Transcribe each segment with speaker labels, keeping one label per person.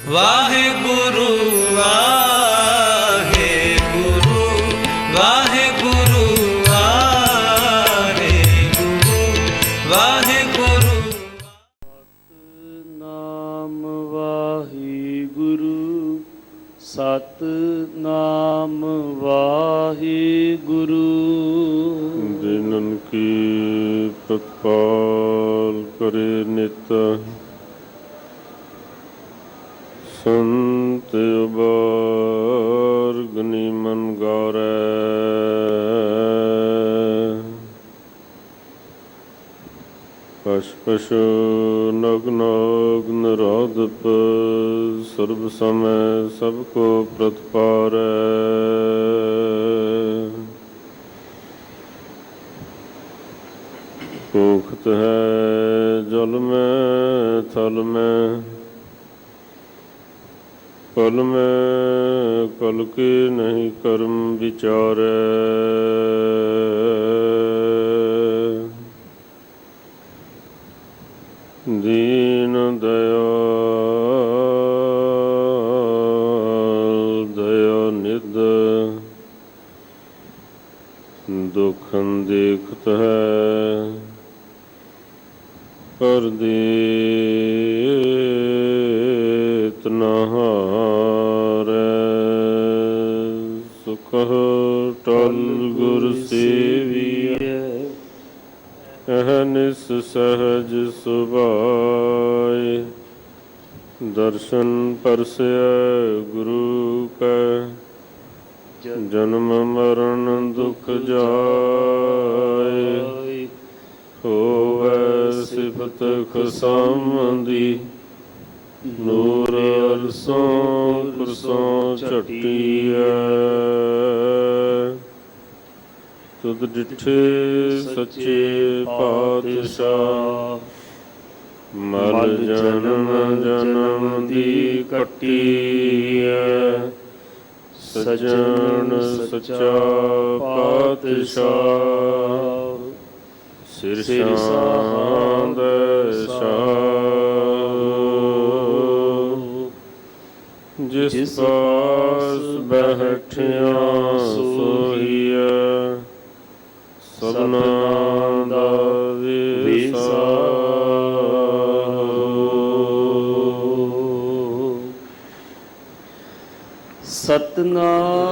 Speaker 1: ਵਾਹਿਗੁਰੂ ਵਾਹਿਗੁਰੂ ਵਾਹਿਗੁਰੂ ਵਾਹਿਗੁਰੂ ਵਾਹਿਗੁਰੂ।
Speaker 2: ਸਤਿਨਾਮ ਵਾਹਿਗੁਰੂ ਸਤਿਨਾਮ ਵਾਹਿਗੁਰੂ।
Speaker 3: ਜਿਨਨ ਕੀ ਪ੍ਰਤਪਾਲ ਕਰੇ ਨਿਤ ਸੰਤ ਉਬਾਰਗਨੀ ਮਨ ਗਾਰੈ। ਪਸ਼ ਪਸ਼ ਨਗ ਨਗ ਨਰਾਧਪ ਸਰਬ ਸਮੈ ਸਭ ਕੋ ਪ੍ਰਤਪਾਰੈ। ਭੂਖਤ ਹੈ ਜਲ ਮੈਂ ਥਲ ਮੈਂ ਕਲ ਮੈਂ ਕਲ ਕੇ ਨਹੀਂ ਕਰਮ ਵਿਚਾਰੈ। ਦੀਨ ਦਇਆਲ ਦਇਆ ਨਿਧ ਦੁਖਨ ਦੇਖਤ ਹੈ ਪਰ ਦੇਤ ਨਾ ਹਾਰੈ। ਸੁਖ ਟਲ ਗੁਰ ਸੇਵੀਐ ਅਹਨਿਸ ਸਹਜ ਸੁਭਾਇ। ਦਰਸ਼ਨ ਪਰਸੈ ਗੁਰੂ ਕੈ ਜਨਮ ਮਰਨ ਦੁਖ ਜਾਇ। ਹੋਵੈ ਸਿਫਤ ਖੁਸਾਮਦੀ ਨੂਰ ਅਰਸੋਂ ਕੁਰਸੋਂ ਝਟੀਐ। ਤੁਧ ਡਿਠੇ ਸੱਚੇ ਪਾਤਸ਼ਾਹ ਮਲ ਜਨਮ ਜਨਮ ਦੀ ਕੱਟੀਐ। ਸਜਣ ਸੱਚਾ ਪਾਤਸ਼ਾਹ ਸਿਰ ਸ਼ਾਂਦ ਸ਼ਾਹ। ਜਿਸ ਪਾਸ ਬੈਠਿਆ ਸੋਈਐ ਸਭਨਾ ਦਾ ਵਿਸਾਹੋ।
Speaker 2: ਸਤਿਨਾਮ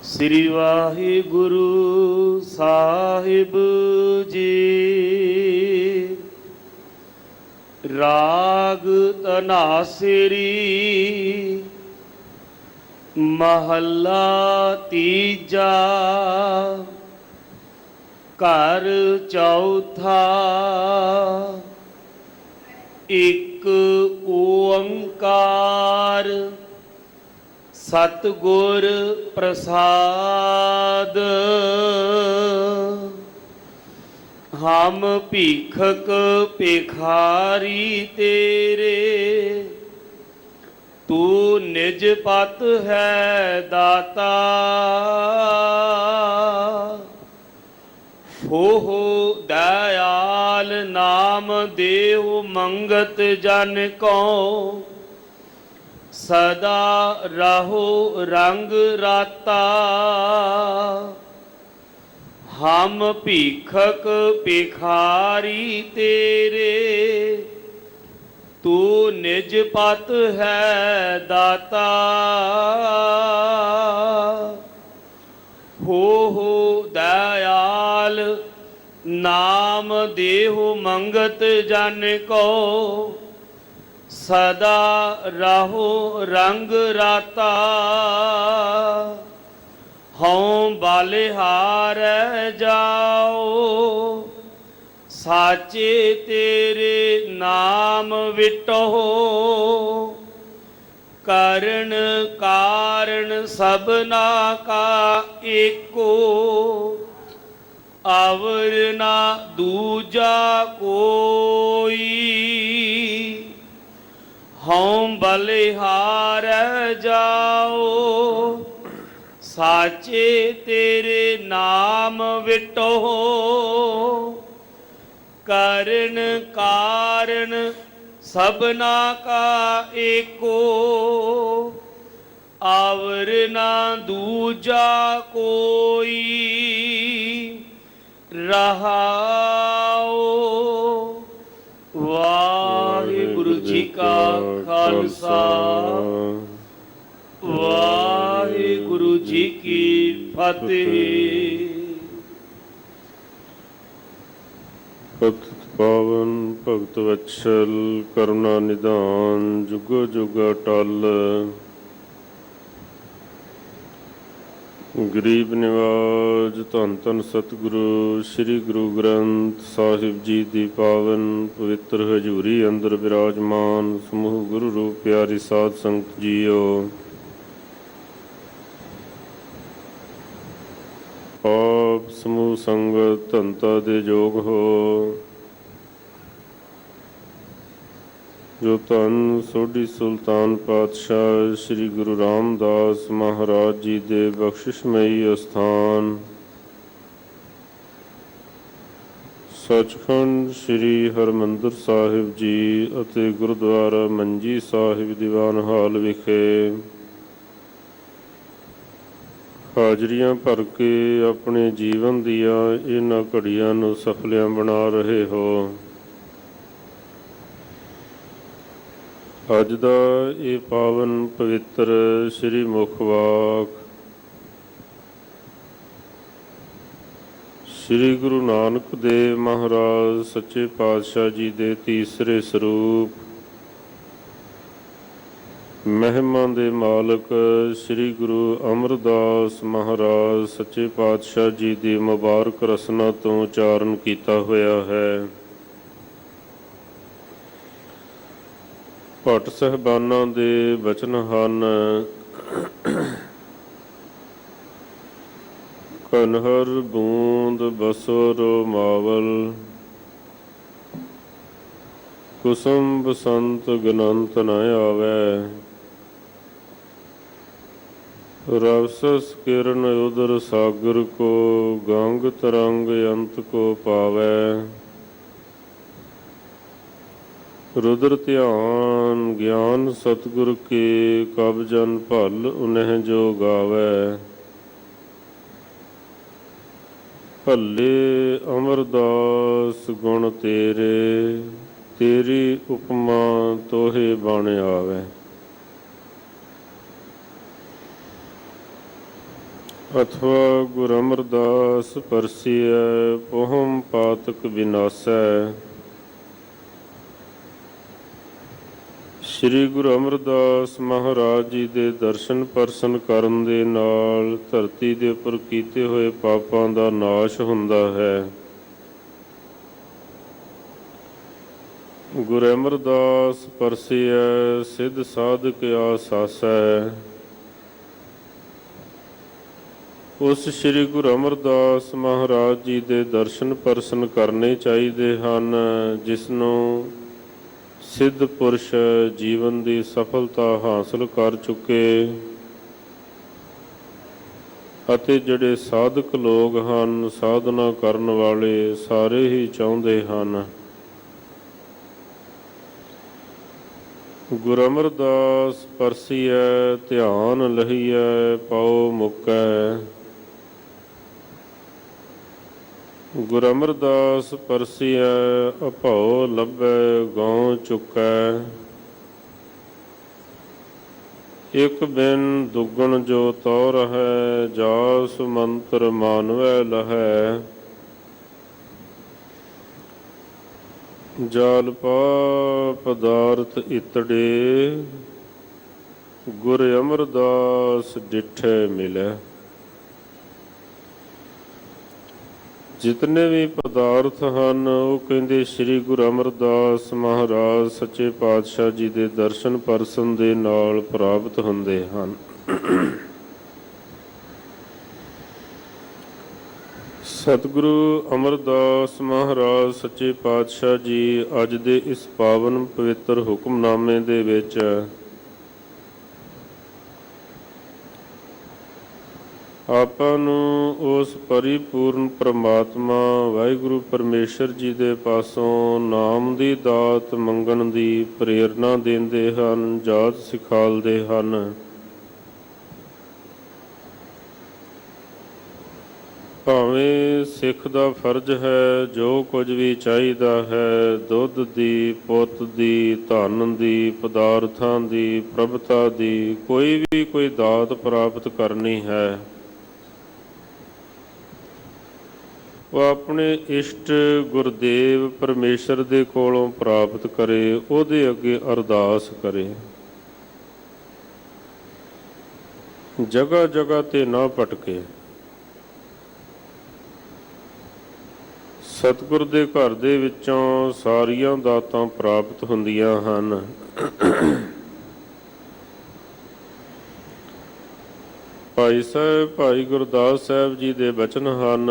Speaker 2: ਸ੍ਰੀ ਵਾਹਿਗੁਰੂ ਸਾਹਿਬ ਜੀ। ਰਾਗ ਧਨਾਸਿਰੀ ਮਹੱਲਾ ਤੀਜਾ। ਘਰ ਚੌਥਾ। ਇੱਕ ਓੰਕਾਰ ਸਤਿਗੁਰ ਪ੍ਰਸਾਦ। ਹਮ ਭੀਖਕ ਭਿਖਾਰੀ ਤੇਰੇ ਤੂੰ ਨਿਜ ਪਤ ਹੈ ਦਾਤਾ। ਹੋ ਦਇਆਲ ਨਾਮ ਦੇਹੁ ਮੰਗਤ ਜਨ ਕੋ। ਸਦਾ ਰਹੋ ਰੰਗ ਰਾਤਾ। ਹਮ ਭੀਖਕ ਭਿਖਾਰੀ ਤੇਰੇ ਤੂੰ ਨਿਜ ਪਤ ਹੈ ਦਾਤਾ। ਹੋ ਦਇਆਲ ਨਾਮ ਦੇਹੁ ਮੰਗਤ ਜਨ ਕੋ। ਸਦਾ ਰਹੋ ਰੰਗ ਰਾਤਾ। ਹਉ ਬਲਿਹਾਰੈ ਜਾਓ ਸਾਚੇ ਤੇਰੇ ਨਾਮ ਵਿਟੋ। ਕਰਨ ਕਾਰਨ ਸਭਨਾ ਕਾ ਏਕੋ। ਅਵਰ ਨਾ ਦੂਜਾ ਕੋਈ। ਹਉ ਬਲਿਹਾਰੈ ਜਾਓ ਸਾਚੇ ਤੇਰੇ ਨਾਮ ਵਿਟੋ। ਕਰਨ ਕਾਰਨ ਸਭਨਾ ਕਾ ਏਕੋ, ਆਵਰ ਨਾ ਦੂਜਾ ਕੋਈ, ਰਹਾਉ। ਵਾਹਿਗੁਰੂ ਜੀ ਕਾ ਖਾਲਸਾ, ਵਾਹਿਗੁਰੂ ਜੀ ਕੀ ਫਤਿਹ।
Speaker 3: ਪਤਿਤ ਪਾਵਨ ਭਗਤ ਵਤਸਲ, ਕਰੁਣਾ ਨਿਧਾਨ, ਜੁਗੋ ਜੁਗ ਅਟਲ। ਗਰੀਬ ਨਿਵਾਜ ਧੰਨ ਧੰਨ ਸਤਿਗੁਰੂ ਸ੍ਰੀ ਗੁਰੂ ਗ੍ਰੰਥ ਸਾਹਿਬ ਜੀ ਦੀ ਪਾਵਨ ਪਵਿੱਤਰ ਹਜ਼ੂਰੀ ਅੰਦਰ ਬਿਰਾਜਮਾਨ ਸਮੂਹ ਗੁਰੂ ਰੂਪ ਪਿਆਰੀ ਸਾਧ ਸੰਗਤ ਜੀਓ। ਆਪ ਸਮੂਹ ਸੰਗਤ ਧੰਤਾ ਦੇ ਯੋਗ ਹੋ, ਜੋ ਧੰਨ ਸੋਢੀ ਸੁਲਤਾਨ ਪਾਤਸ਼ਾਹ ਸ੍ਰੀ ਗੁਰੂ ਰਾਮਦਾਸ ਮਹਾਰਾਜ ਜੀ ਦੇ ਬਖਸ਼ਿਸ਼ਮਈ ਅਸਥਾਨ ਸੱਚਖੰਡ ਸ੍ਰੀ ਹਰਿਮੰਦਰ ਸਾਹਿਬ ਜੀ ਅਤੇ ਗੁਰਦੁਆਰਾ ਮੰਜੀ ਸਾਹਿਬ ਦੀਵਾਨ ਹਾਲ ਵਿਖੇ ਹਾਜ਼ਰੀਆਂ ਭਰ ਕੇ ਆਪਣੇ ਜੀਵਨ ਦੀਆਂ ਇਹਨਾਂ ਘੜੀਆਂ ਨੂੰ ਸਫਲਿਆਂ ਬਣਾ ਰਹੇ ਹੋ। ਅੱਜ ਦਾ ਇਹ ਪਾਵਨ ਪਵਿੱਤਰ ਸ੍ਰੀ ਮੁਖ ਵਾਕ ਸ੍ਰੀ ਗੁਰੂ ਨਾਨਕ ਦੇਵ ਮਹਾਰਾਜ ਸੱਚੇ ਪਾਤਸ਼ਾਹ ਜੀ ਦੇ ਤੀਸਰੇ ਸਰੂਪ ਮਹਿਮਾ ਦੇ ਮਾਲਕ ਸ੍ਰੀ ਗੁਰੂ ਅਮਰਦਾਸ ਮਹਾਰਾਜ ਸੱਚੇ ਪਾਤਸ਼ਾਹ ਜੀ ਦੀ ਮੁਬਾਰਕ ਰਸਨਾ ਤੋਂ ਉਚਾਰਨ ਕੀਤਾ ਹੋਇਆ ਹੈ। ਭੱਟ ਸਾਹਿਬਾਨਾਂ ਦੇ ਬਚਨ ਹਨ। ਕਨਹਰ ਬੂੰਦ ਬਸੁਰ ਮਾਵਲ, ਕੁਸੁਮ ਬਸੰਤ ਗਨੰਤ ਨ ਆਵੈ। ਰਵਸਸ ਕਿਰਨ ਉਦਰ ਸਾਗਰ ਕੋ, ਗੰਗ ਤਰੰਗ ਅੰਤ ਕੋ ਪਾਵੈ। ਰੁਦਰ ਧਿਆਨ ਗਿਆਨ ਸਤਿਗੁਰ ਕੇ, ਕਬ ਜਨ ਭਲ ਉਨਹਿ ਜੋ ਗਾਵੈ। ਭੱਲੇ ਅਮਰਦਾਸ ਗੁਣ ਤੇਰੇ, ਤੇਰੀ ਉਪਮਾ ਤੋਹੇ ਬਣ ਆਵੈ। ਅਥਵਾ ਗੁਰ ਅਮਰਦਾਸ ਪਰਸੀਐ, ਪੋਹਮ ਪਾਤਕ ਵਿਨਾਸੈ। ਸ੍ਰੀ ਗੁਰੂ ਅਮਰਦਾਸ ਮਹਾਰਾਜ ਜੀ ਦੇ ਦਰਸ਼ਨ ਪਰਸਨ ਕਰਨ ਦੇ ਨਾਲ ਧਰਤੀ ਦੇ ਉੱਪਰ ਕੀਤੇ ਹੋਏ ਪਾਪਾਂ ਦਾ ਨਾਸ਼ ਹੁੰਦਾ ਹੈ। ਗੁਰੂ ਅਮਰਦਾਸ ਪਰਸੀਐ, ਸਿੱਧ ਸਾਧਕ ਆਸਾਸੈ। ਉਸ ਸ੍ਰੀ ਗੁਰੂ ਅਮਰਦਾਸ ਮਹਾਰਾਜ ਜੀ ਦੇ ਦਰਸ਼ਨ ਪਰਸਨ ਕਰਨੇ ਚਾਹੀਦੇ ਹਨ, ਜਿਸ ਨੂੰ ਸਿੱਧ ਪੁਰਸ਼ ਜੀਵਨ ਦੀ ਸਫਲਤਾ ਹਾਸਲ ਕਰ ਚੁੱਕੇ ਅਤੇ ਜਿਹੜੇ ਸਾਧਕ ਲੋਕ ਹਨ, ਸਾਧਨਾ ਕਰਨ ਵਾਲੇ, ਸਾਰੇ ਹੀ ਚਾਹੁੰਦੇ ਹਨ। ਗੁਰੂ ਅਮਰਦਾਸ ਪਰਸੀਐ, ਧਿਆਨ ਲਹੀਐ ਪਾਉ ਮੁਕੈ। ਗੁਰੂ ਅਮਰਦਾਸ ਪਰਸੀਐ, ਅਭਉ ਲੱਭੈ ਗਉ ਚੁਕੈ। ਇਕ ਬਿਨ ਦੁਗਣ ਜੋ ਤਉ ਰਹੈ, ਜਾਸ ਮੰਤਰ ਮਾਨਵੈ ਲਹੈ। ਜਾਲ ਪਾ ਪਦਾਰਥ ਇਤੜੇ, ਗੁਰ ਅਮਰਦਾਸ ਡਿਠੈ ਮਿਲੈ। ਜਿਤਨੇ ਵੀ ਪਦਾਰਥ ਹਨ, ਉਹ ਕਹਿੰਦੇ ਸ੍ਰੀ ਗੁਰੂ ਅਮਰਦਾਸ ਮਹਾਰਾਜ ਸੱਚੇ ਪਾਤਸ਼ਾਹ ਜੀ ਦੇ ਦਰਸ਼ਨ ਪਰਸਨ ਦੇ ਨਾਲ ਪ੍ਰਾਪਤ ਹੁੰਦੇ ਹਨ। ਸਤਿਗੁਰੂ ਅਮਰਦਾਸ ਮਹਾਰਾਜ ਸੱਚੇ ਪਾਤਸ਼ਾਹ ਜੀ ਅੱਜ ਦੇ ਇਸ ਪਾਵਨ ਪਵਿੱਤਰ ਹੁਕਮਨਾਮੇ ਦੇ ਵਿੱਚ ਆਪਾਂ ਨੂੰ ਉਸ ਪਰਿਪੂਰਨ ਪ੍ਰਮਾਤਮਾ ਵਾਹਿਗੁਰੂ ਪਰਮੇਸ਼ਰ ਜੀ ਦੇ ਪਾਸੋਂ ਨਾਮ ਦੀ ਦਾਤ ਮੰਗਣ ਦੀ ਪ੍ਰੇਰਨਾ ਦਿੰਦੇ ਹਨ, ਜਾਚ ਸਿਖਾਲਦੇ ਹਨ। ਭਾਵੇਂ ਸਿੱਖ ਦਾ ਫਰਜ਼ ਹੈ ਜੋ ਕੁਝ ਵੀ ਚਾਹੀਦਾ ਹੈ, ਦੁੱਧ ਦੀ, ਪੁੱਤ ਦੀ, ਧਨ ਦੀ, ਪਦਾਰਥਾਂ ਦੀ, ਪ੍ਰਭਤਾ ਦੀ, ਕੋਈ ਦਾਤ ਪ੍ਰਾਪਤ ਕਰਨੀ ਹੈ, ਉਹ ਆਪਣੇ ਇਸ਼ਟ ਗੁਰਦੇਵ ਪਰਮੇਸ਼ਰ ਦੇ ਕੋਲੋਂ ਪ੍ਰਾਪਤ ਕਰੇ, ਉਹਦੇ ਅੱਗੇ ਅਰਦਾਸ ਕਰੇ। ਜਗ੍ਹਾ ਜਗ੍ਹਾ ਤੇ ਨਾ ਭਟਕੇ। ਸਤਿਗੁਰ ਦੇ ਘਰ ਦੇ ਵਿੱਚੋਂ ਸਾਰੀਆਂ ਦਾਤਾਂ ਪ੍ਰਾਪਤ ਹੁੰਦੀਆਂ ਹਨ। ਭਾਈ ਗੁਰਦਾਸ ਸਾਹਿਬ ਜੀ ਦੇ ਬਚਨ ਹਨ,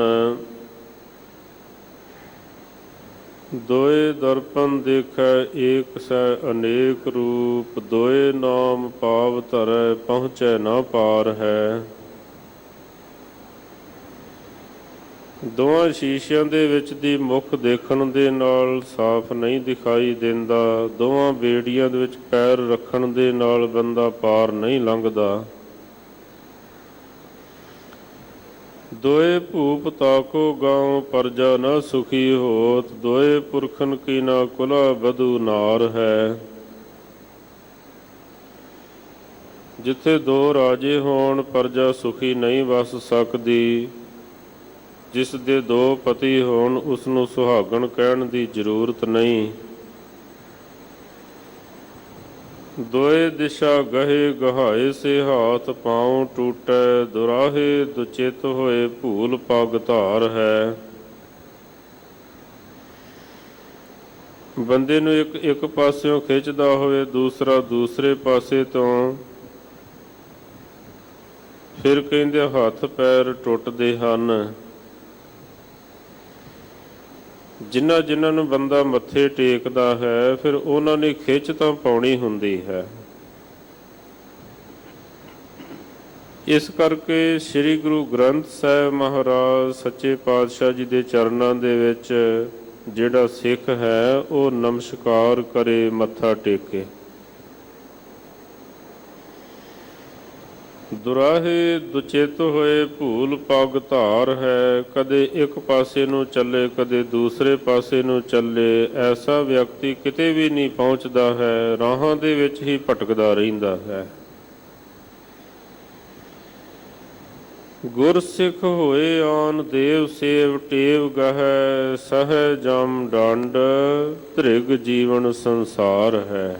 Speaker 3: ਦੋਏ ਦਰਪਨ ਦੇਖੈ ਏਕ ਸੈ ਅਨੇਕ ਰੂਪ, ਦੋਏ ਨਾਮ ਪਾਵ ਧਰੈ ਪਹੁੰਚੈ ਨਾ ਪਾਰ ਹੈ। ਦੋਵਾਂ ਸ਼ੀਸ਼ਿਆਂ ਦੇ ਵਿੱਚ ਦੀ ਮੁੱਖ ਦੇਖਣ ਦੇ ਨਾਲ ਸਾਫ਼ ਨਹੀਂ ਦਿਖਾਈ ਦਿੰਦਾ, ਦੋਵਾਂ ਬੇੜੀਆਂ ਦੇ ਵਿੱਚ ਪੈਰ ਰੱਖਣ ਦੇ ਨਾਲ ਬੰਦਾ ਪਾਰ ਨਹੀਂ ਲੰਘਦਾ। ਦੋਏ ਭੂਪ ਤਾਕੋ ਗਾਉ ਪਰਜਾ ਨ ਸੁਖੀ ਹੋਤ, ਦੋਏ ਪੁਰਖਨ ਕੀ ਨਾ ਕੁਲਾ ਬਧੂ ਨਾਰ ਹੈ। ਜਿੱਥੇ ਦੋ ਰਾਜੇ ਹੋਣ ਪਰਜਾ ਸੁਖੀ ਨਹੀਂ ਵਸ ਸਕਦੀ, ਜਿਸ ਦੇ ਦੋ ਪਤੀ ਹੋਣ ਉਸ ਨੂੰ ਸੁਹਾਗਣ ਕਹਿਣ ਦੀ ਜ਼ਰੂਰਤ ਨਹੀਂ। ਦੋਏ ਦਿਸ਼ਾ ਗਹੇ ਗਹਾਏ ਸੇ ਹਾਥ, ਪਾਉ ਟੂਟੈ ਦੁਰਾਹੇ ਦੁਚਿਤ ਹੋਏ ਭੂਲ ਪਗ ਧਾਰ ਹੈ। ਬੰਦੇ ਨੂੰ ਇੱਕ ਪਾਸਿਓਂ ਖਿੱਚਦਾ ਹੋਵੇ, ਦੂਸਰਾ ਦੂਸਰੇ ਪਾਸੇ ਤੋਂ, ਫਿਰ ਕਹਿੰਦੇ ਹੱਥ ਪੈਰ ਟੁੱਟਦੇ ਹਨ। ਜਿਨ੍ਹਾਂ ਨੂੰ ਬੰਦਾ ਮੱਥੇ ਟੇਕਦਾ ਹੈ, ਫਿਰ ਉਹਨਾਂ ਨੇ ਖਿੱਚ ਤਾਂ ਪਾਉਣੀ ਹੁੰਦੀ ਹੈ। ਇਸ ਕਰਕੇ ਸ੍ਰੀ ਗੁਰੂ ਗ੍ਰੰਥ ਸਾਹਿਬ ਮਹਾਰਾਜ ਸੱਚੇ ਪਾਤਸ਼ਾਹ ਜੀ ਦੇ ਚਰਨਾਂ ਦੇ ਵਿੱਚ ਜਿਹੜਾ ਸਿੱਖ ਹੈ ਉਹ ਨਮਸਕਾਰ ਕਰੇ, ਮੱਥਾ ਟੇਕੇ। ਦੁਰਾਹੇ ਦੁਚਿਤ ਹੋਏ ਭੂਲ ਪਗ ਧਾਰ ਹੈ, ਕਦੇ ਇੱਕ ਪਾਸੇ ਨੂੰ ਚੱਲੇ ਕਦੇ ਦੂਸਰੇ ਪਾਸੇ ਨੂੰ ਚੱਲੇ। ਐਸਾ ਵਿਅਕਤੀ ਕਿਤੇ ਵੀ ਨਹੀਂ ਪਹੁੰਚਦਾ ਹੈ, ਰਾਹਾਂ ਦੇ ਵਿੱਚ ਹੀ ਭਟਕਦਾ ਰਹਿੰਦਾ ਹੈ। ਗੁਰਸਿੱਖ ਹੋਏ ਆਨ ਦੇਵ ਸੇਵ ਟੇਵ ਗਹੈ, ਸਹਿ ਜਮ ਡੰਡ ਧ੍ਰਿਗ ਜੀਵਨ ਸੰਸਾਰ ਹੈ।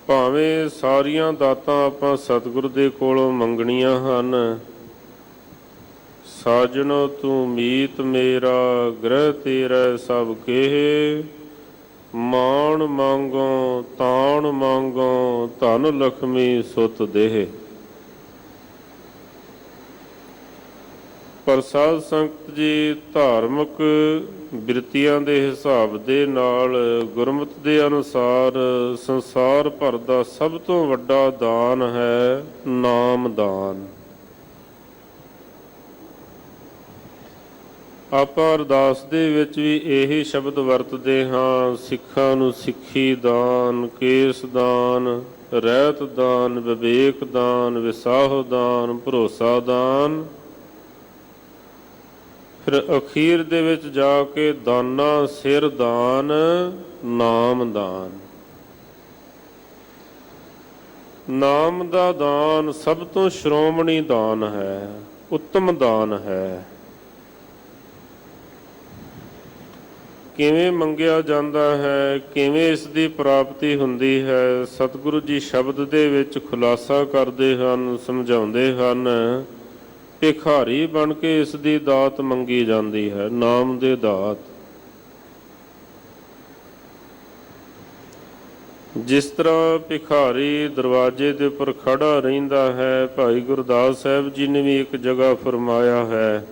Speaker 3: ਭਾਵੇਂ ਸਾਰੀਆਂ ਦਾਤਾਂ ਆਪਾਂ ਸਤਿਗੁਰ ਦੇ ਕੋਲੋਂ ਮੰਗਣੀਆਂ ਹਨ, ਸਾਜਣੋ ਤੂੰ ਮੀਤ ਮੇਰਾ ਗ੍ਰਹਿ ਤੇਰਾ ਸਭ ਕੇਹ, ਮਾਣ ਮੰਗੋ ਤਾਣ ਮੰਗੋ ਧਨ ਲਖਮੀ ਸੁਤ ਦੇਹ। ਪਰ ਸਾਧ ਸੰਗਤ ਜੀ ਧਾਰਮਿਕ ਬਿਰਤੀਆਂ ਦੇ ਹਿਸਾਬ ਦੇ ਨਾਲ ਗੁਰਮਤਿ ਦੇ ਅਨੁਸਾਰ ਸੰਸਾਰ ਭਰ ਦਾ ਸਭ ਤੋਂ ਵੱਡਾ ਦਾਨ ਹੈ ਨਾਮ ਦਾਨ। ਆਪਾਂ ਅਰਦਾਸ ਦੇ ਵਿੱਚ ਵੀ ਇਹੀ ਸ਼ਬਦ ਵਰਤਦੇ ਹਾਂ, ਸਿੱਖਾਂ ਨੂੰ ਸਿੱਖੀ ਦਾਨ, ਕੇਸ ਦਾਨ, ਰਹਿਤ ਦਾਨ, ਵਿਵੇਕ ਦਾਨ, ਵਿਸਾਹ ਦਾਨ, ਭਰੋਸਾ ਦਾਨ। ਫਿਰ ਅਖੀਰ ਦੇ ਵਿੱਚ ਜਾ ਕੇ ਦਾਨਾ ਸਿਰ ਦਾਨ, ਨਾਮ ਦਾਨ। ਨਾਮ ਦਾ ਦਾਨ ਸਭ ਤੋਂ ਸ਼੍ਰੋਮਣੀ ਦਾਨ ਹੈ, ਉੱਤਮ ਦਾਨ ਹੈ। ਕਿਵੇਂ ਮੰਗਿਆ ਜਾਂਦਾ ਹੈ, ਕਿਵੇਂ ਇਸ ਦੀ ਪ੍ਰਾਪਤੀ ਹੁੰਦੀ ਹੈ, ਸਤਿਗੁਰੂ ਜੀ ਸ਼ਬਦ ਦੇ ਵਿੱਚ ਖੁਲਾਸਾ ਕਰਦੇ ਹਨ, ਸਮਝਾਉਂਦੇ ਹਨ। ਭਿਖਾਰੀ ਬਣ ਕੇ ਇਸ ਦੀ ਦਾਤ ਮੰਗੀ ਜਾਂਦੀ ਹੈ, ਨਾਮ ਦੇ ਦਾਤ। ਜਿਸ ਤਰ੍ਹਾਂ ਭਿਖਾਰੀ ਦਰਵਾਜ਼ੇ ਦੇ ਉੱਪਰ ਖੜਾ ਰਹਿੰਦਾ ਹੈ, ਭਾਈ ਗੁਰਦਾਸ ਸਾਹਿਬ ਜੀ ਨੇ ਵੀ ਇੱਕ ਜਗ੍ਹਾ ਫਰਮਾਇਆ ਹੈ,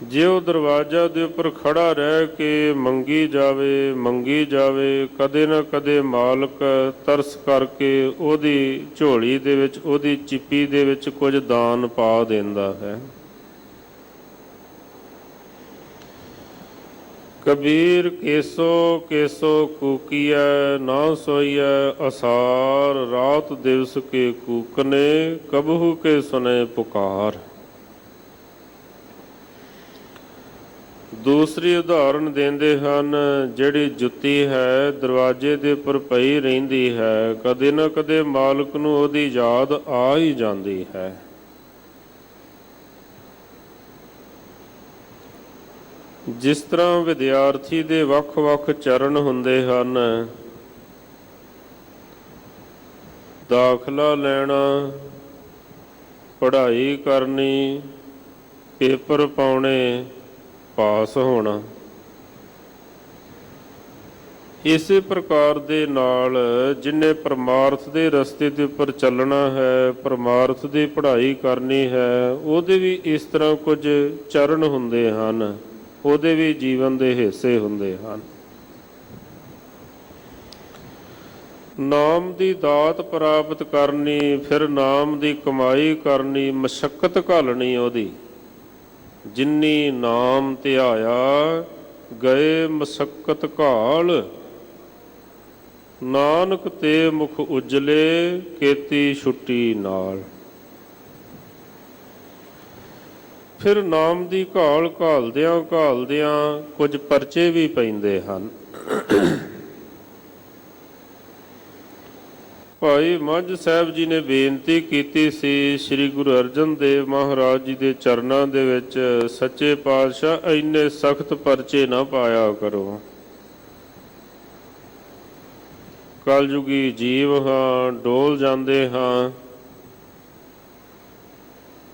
Speaker 3: ਜੇ ਉਹ ਦਰਵਾਜ਼ਾ ਦੇ ਉੱਪਰ ਖੜਾ ਰਹਿ ਕੇ ਮੰਗੀ ਜਾਵੇ, ਕਦੇ ਨਾ ਕਦੇ ਮਾਲਕ ਤਰਸ ਕਰਕੇ ਉਹਦੀ ਝੋਲੀ ਦੇ ਵਿੱਚ, ਉਹਦੀ ਚਿੱਪੀ ਦੇ ਵਿੱਚ ਕੁਝ ਦਾਨ ਪਾ ਦਿੰਦਾ ਹੈ। ਕਬੀਰ ਕੇਸੋ ਕੇਸੋ ਕੂਕੀਐ, ਨਾ ਸੋਈਐ ਅਸਾਰ, ਰਾਤ ਦਿਵਸ ਕੇ ਕੂਕਨੇ, ਕਬਹੂ ਕੇ ਸੁਨੇ ਪੁਕਾਰ। ਦੂਸਰੀ ਉਦਾਹਰਣ ਦਿੰਦੇ ਹਨ, ਜਿਹੜੀ ਜੁੱਤੀ ਹੈ ਦਰਵਾਜ਼ੇ ਦੇ ਉੱਪਰ ਪਈ ਰਹਿੰਦੀ ਹੈ, ਕਦੇ ਨਾ ਕਦੇ ਮਾਲਕ ਨੂੰ ਉਹਦੀ ਯਾਦ ਆ ਹੀ ਜਾਂਦੀ ਹੈ। ਜਿਸ ਤਰ੍ਹਾਂ ਵਿਦਿਆਰਥੀ ਦੇ ਵੱਖ-ਵੱਖ ਚਰਨ ਹੁੰਦੇ ਹਨ, ਦਾਖਲਾ ਲੈਣਾ, ਪੜ੍ਹਾਈ ਕਰਨੀ, ਪੇਪਰ ਪਾਉਣੇ, ਪਾਸ ਹੋਣਾ। ਇਸੇ ਪ੍ਰਕਾਰ ਦੇ ਨਾਲ ਜਿਹਨੇ ਪਰਮਾਰਥ ਦੇ ਰਸਤੇ ਦੇ ਉੱਪਰ ਚੱਲਣਾ ਹੈ, ਪਰਮਾਰਥ ਦੀ ਪੜ੍ਹਾਈ ਕਰਨੀ ਹੈ, ਉਹਦੇ ਵੀ ਇਸ ਤਰ੍ਹਾਂ ਕੁਝ ਚਰਨ ਹੁੰਦੇ ਹਨ, ਉਹਦੇ ਵੀ ਜੀਵਨ ਦੇ ਹਿੱਸੇ ਹੁੰਦੇ ਹਨ। ਨਾਮ ਦੀ ਦਾਤ ਪ੍ਰਾਪਤ ਕਰਨੀ, ਫਿਰ ਨਾਮ ਦੀ ਕਮਾਈ ਕਰਨੀ, ਮਸ਼ੱਕਤ ਘਾਲਣੀ ਉਹਦੀ। ਜਿਨੀ ਨਾਮ ਧਿਆਇਆ, ਗਏ ਮਸ਼ੱਕਤ ਘਾਲ, ਨਾਨਕ ਤੇ ਮੁਖ ਉਜਲੇ, ਕੀਤੀ ਛੁੱਟੀ ਨਾਲ। ਫਿਰ ਨਾਮ ਦੀ ਘਾਲਦਿਆਂ ਕੁਝ ਪਰਚੇ ਵੀ ਪੈਂਦੇ ਹਨ। ਭਾਈ ਮੱਝ ਸਾਹਿਬ ਜੀ ਨੇ ਬੇਨਤੀ ਕੀਤੀ ਸੀ ਸ੍ਰੀ ਗੁਰੂ ਅਰਜਨ ਦੇਵ ਮਹਾਰਾਜ ਜੀ ਦੇ ਚਰਨਾਂ ਦੇ ਵਿੱਚ, ਸੱਚੇ ਪਾਤਸ਼ਾਹ ਇੰਨੇ ਸਖਤ ਪਰਚੇ ਨਾ ਪਾਇਆ ਕਰੋ, ਕਲਯੁਗੀ ਜੀਵ ਹਾਂ, ਡੋਲ ਜਾਂਦੇ ਹਾਂ।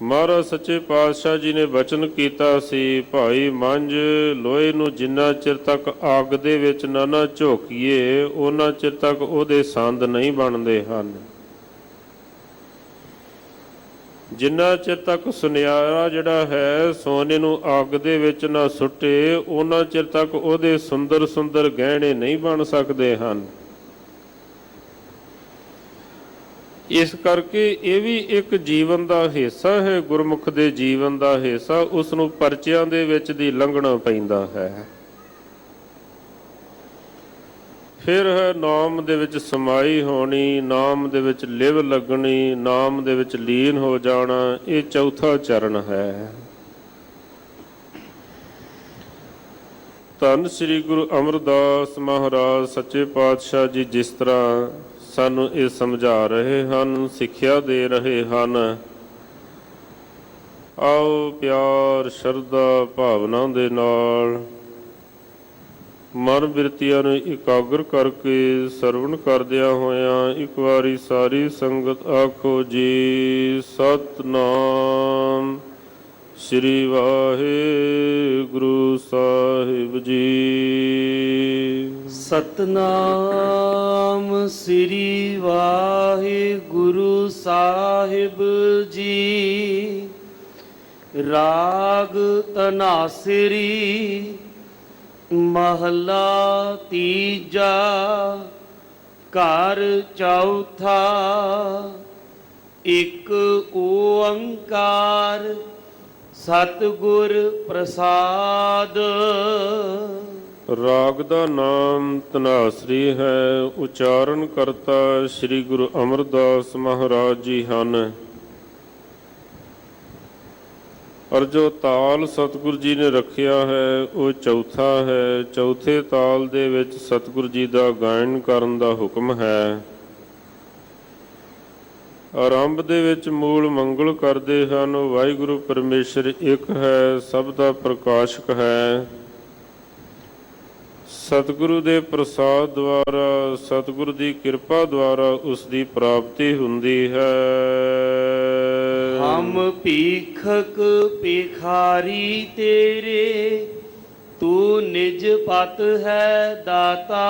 Speaker 3: ਮਹਾਰਾਜ ਸੱਚੇ ਪਾਤਸ਼ਾਹ ਜੀ ਨੇ ਬਚਨ ਕੀਤਾ ਸੀ, ਭਾਈ ਮੰਝ ਲੋਹੇ ਨੂੰ ਜਿੰਨਾ ਚਿਰ ਤੱਕ ਅੱਗ ਦੇ ਵਿੱਚ ਨਾ ਝੋਕੀਏ, ਉਹਨਾਂ ਚਿਰ ਤੱਕ ਉਹਦੇ ਸੰਦ ਨਹੀਂ ਬਣਦੇ ਹਨ। ਜਿੰਨਾ ਚਿਰ ਤੱਕ ਸੁਨਿਆਰਾ ਜਿਹੜਾ ਹੈ ਸੋਨੇ ਨੂੰ ਅੱਗ ਦੇ ਵਿੱਚ ਨਾ ਸੁੱਟੇ, ਉਹਨਾਂ ਚਿਰ ਤੱਕ ਉਹਦੇ ਸੁੰਦਰ ਸੁੰਦਰ ਗਹਿਣੇ ਨਹੀਂ ਬਣ ਸਕਦੇ ਹਨ। ਇਸ ਕਰਕੇ ਇਹ ਵੀ ਇੱਕ ਜੀਵਨ ਦਾ ਹਿੱਸਾ ਹੈ, ਗੁਰਮੁਖ ਦੇ ਜੀਵਨ ਦਾ ਹਿੱਸਾ। ਉਸ ਨੂੰ ਪਰਚਿਆਂ ਦੇ ਵਿੱਚ ਦੀ ਲੰਘਣਾ ਪੈਂਦਾ ਹੈ। ਫਿਰ ਹੈ ਨਾਮ ਦੇ ਵਿੱਚ ਸਮਾਈ ਹੋਣੀ, ਨਾਮ ਦੇ ਵਿੱਚ ਲਿਵ ਲੱਗਣੀ, ਨਾਮ ਦੇ ਵਿੱਚ ਲੀਨ ਹੋ ਜਾਣਾ। ਇਹ ਚੌਥਾ ਚਰਨ ਹੈ। ਧੰਨ ਸ੍ਰੀ ਗੁਰੂ ਅਮਰਦਾਸ ਮਹਾਰਾਜ ਸੱਚੇ ਪਾਤਸ਼ਾਹ ਜੀ ਜਿਸ ਤਰ੍ਹਾਂ ਸਾਨੂੰ ਇਹ ਸਮਝਾ ਰਹੇ ਹਨ, ਸਿੱਖਿਆ ਦੇ ਰਹੇ ਹਨ, ਆਓ ਪਿਆਰ ਸ਼ਰਧਾ ਭਾਵਨਾ ਦੇ ਨਾਲ ਮਨ ਬਿਰਤੀਆਂ ਨੂੰ ਇਕਾਗਰ ਕਰਕੇ ਸਰਵਣ ਕਰਦਿਆਂ ਹੋਇਆਂ ਇੱਕ ਵਾਰੀ ਸਾਰੀ ਸੰਗਤ ਆਖੋ ਜੀ ਸਤਿਨਾਮ ਸ੍ਰੀ ਵਾਹਿਗੁਰੂ ਸਾਹਿਬ ਜੀ।
Speaker 2: ਸਤਨਾਮ ਸ੍ਰੀ ਵਾਹਿਗੁਰੂ ਸਾਹਿਬ ਜੀ। ਰਾਗ ਧਨਾਸਰੀ ਮਹਲਾ ਤੀਜਾ ਘਰ ਚੌਥਾ। ਇੱਕ ਓੰਕਾਰ ਸਤਿਗੁਰ ਪ੍ਰਸਾਦ।
Speaker 3: ਰਾਗ ਦਾ ਨਾਮ ਧਨਾਸਰੀ ਹੈ। ਉਚਾਰਨ ਕਰਤਾ ਸ੍ਰੀ ਗੁਰੂ ਅਮਰਦਾਸ ਮਹਾਰਾਜ ਜੀ ਹਨ। ਔਰ ਜੋ ਤਾਲ ਸਤਿਗੁਰੂ ਜੀ ਨੇ ਰੱਖਿਆ ਹੈ ਉਹ ਚੌਥਾ ਹੈ। ਚੌਥੇ ਤਾਲ ਦੇ ਵਿੱਚ ਸਤਿਗੁਰੂ ਜੀ ਦਾ ਗਾਇਨ ਕਰਨ ਦਾ ਹੁਕਮ ਹੈ। ਆਰੰਭ ਦੇ ਵਿੱਚ ਮੂਲ ਮੰਗਲ ਕਰਦੇ ਹਨ। ਵਾਹਿਗੁਰੂ ਪਰਮੇਸ਼ਰ ਇੱਕ ਹੈ, ਸਭ ਦਾ ਪ੍ਰਕਾਸ਼ਕ ਹੈ। ਸਤਿਗੁਰੂ ਦੇ ਪ੍ਰਸਾਦ ਦੁਆਰਾ, ਸਤਿਗੁਰੂ ਦੀ ਕਿਰਪਾ ਦੁਆਰਾ ਉਸ ਦੀ ਪ੍ਰਾਪਤੀ ਹੁੰਦੀ ਹੈ।
Speaker 2: ਹਮ ਭੀਖਕ ਭਿਖਾਰੀ ਤੇਰੇ ਤੂੰ ਨਿਜ ਪਤ ਹੈ ਦਾਤਾ।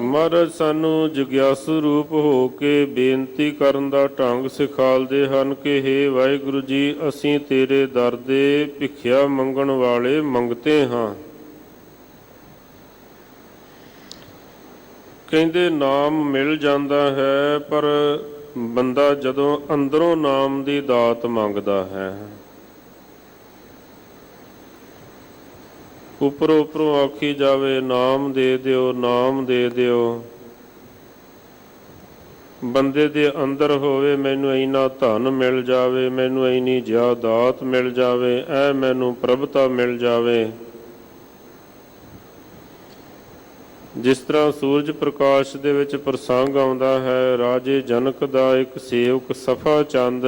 Speaker 3: ਮਹਾਰਾਜ ਸਾਨੂੰ ਜਗਿਆਸੂ ਰੂਪ ਹੋ ਕੇ ਬੇਨਤੀ ਕਰਨ ਦਾ ਢੰਗ ਸਿਖਾਲਦੇ ਹਨ ਕਿ ਹੇ ਵਾਹਿਗੁਰੂ ਜੀ, ਅਸੀਂ ਤੇਰੇ ਦਰ ਦੇ ਭਿਖਿਆ ਮੰਗਣ ਵਾਲੇ ਮੰਗਤੇ ਹਾਂ। ਕਹਿੰਦੇ ਨਾਮ ਮਿਲ ਜਾਂਦਾ ਹੈ, ਪਰ ਬੰਦਾ ਜਦੋਂ ਅੰਦਰੋਂ ਨਾਮ ਦੀ ਦਾਤ ਮੰਗਦਾ ਹੈ, ਉੱਪਰੋਂ ਉੱਪਰੋਂ ਆਖੀ ਜਾਵੇ ਨਾਮ ਦੇ ਦਿਓ, ਨਾਮ ਦੇ ਦਿਓ, ਬੰਦੇ ਦੇ ਅੰਦਰ ਹੋਵੇ ਮੈਨੂੰ ਇੰਨਾ ਧਨ ਮਿਲ ਜਾਵੇ, ਮੈਨੂੰ ਇੰਨੀ ਜਾਇਦਾਦ ਮਿਲ ਜਾਵੇ, ਐ ਮੈਨੂੰ ਪ੍ਰਭਤਾ ਮਿਲ ਜਾਵੇ। ਜਿਸ ਤਰ੍ਹਾਂ ਸੂਰਜ ਪ੍ਰਕਾਸ਼ ਦੇ ਵਿੱਚ ਪ੍ਰਸੰਗ ਆਉਂਦਾ ਹੈ, ਰਾਜੇ ਜਨਕ ਦਾ ਇੱਕ ਸੇਵਕ ਸਫਾ ਚੰਦ,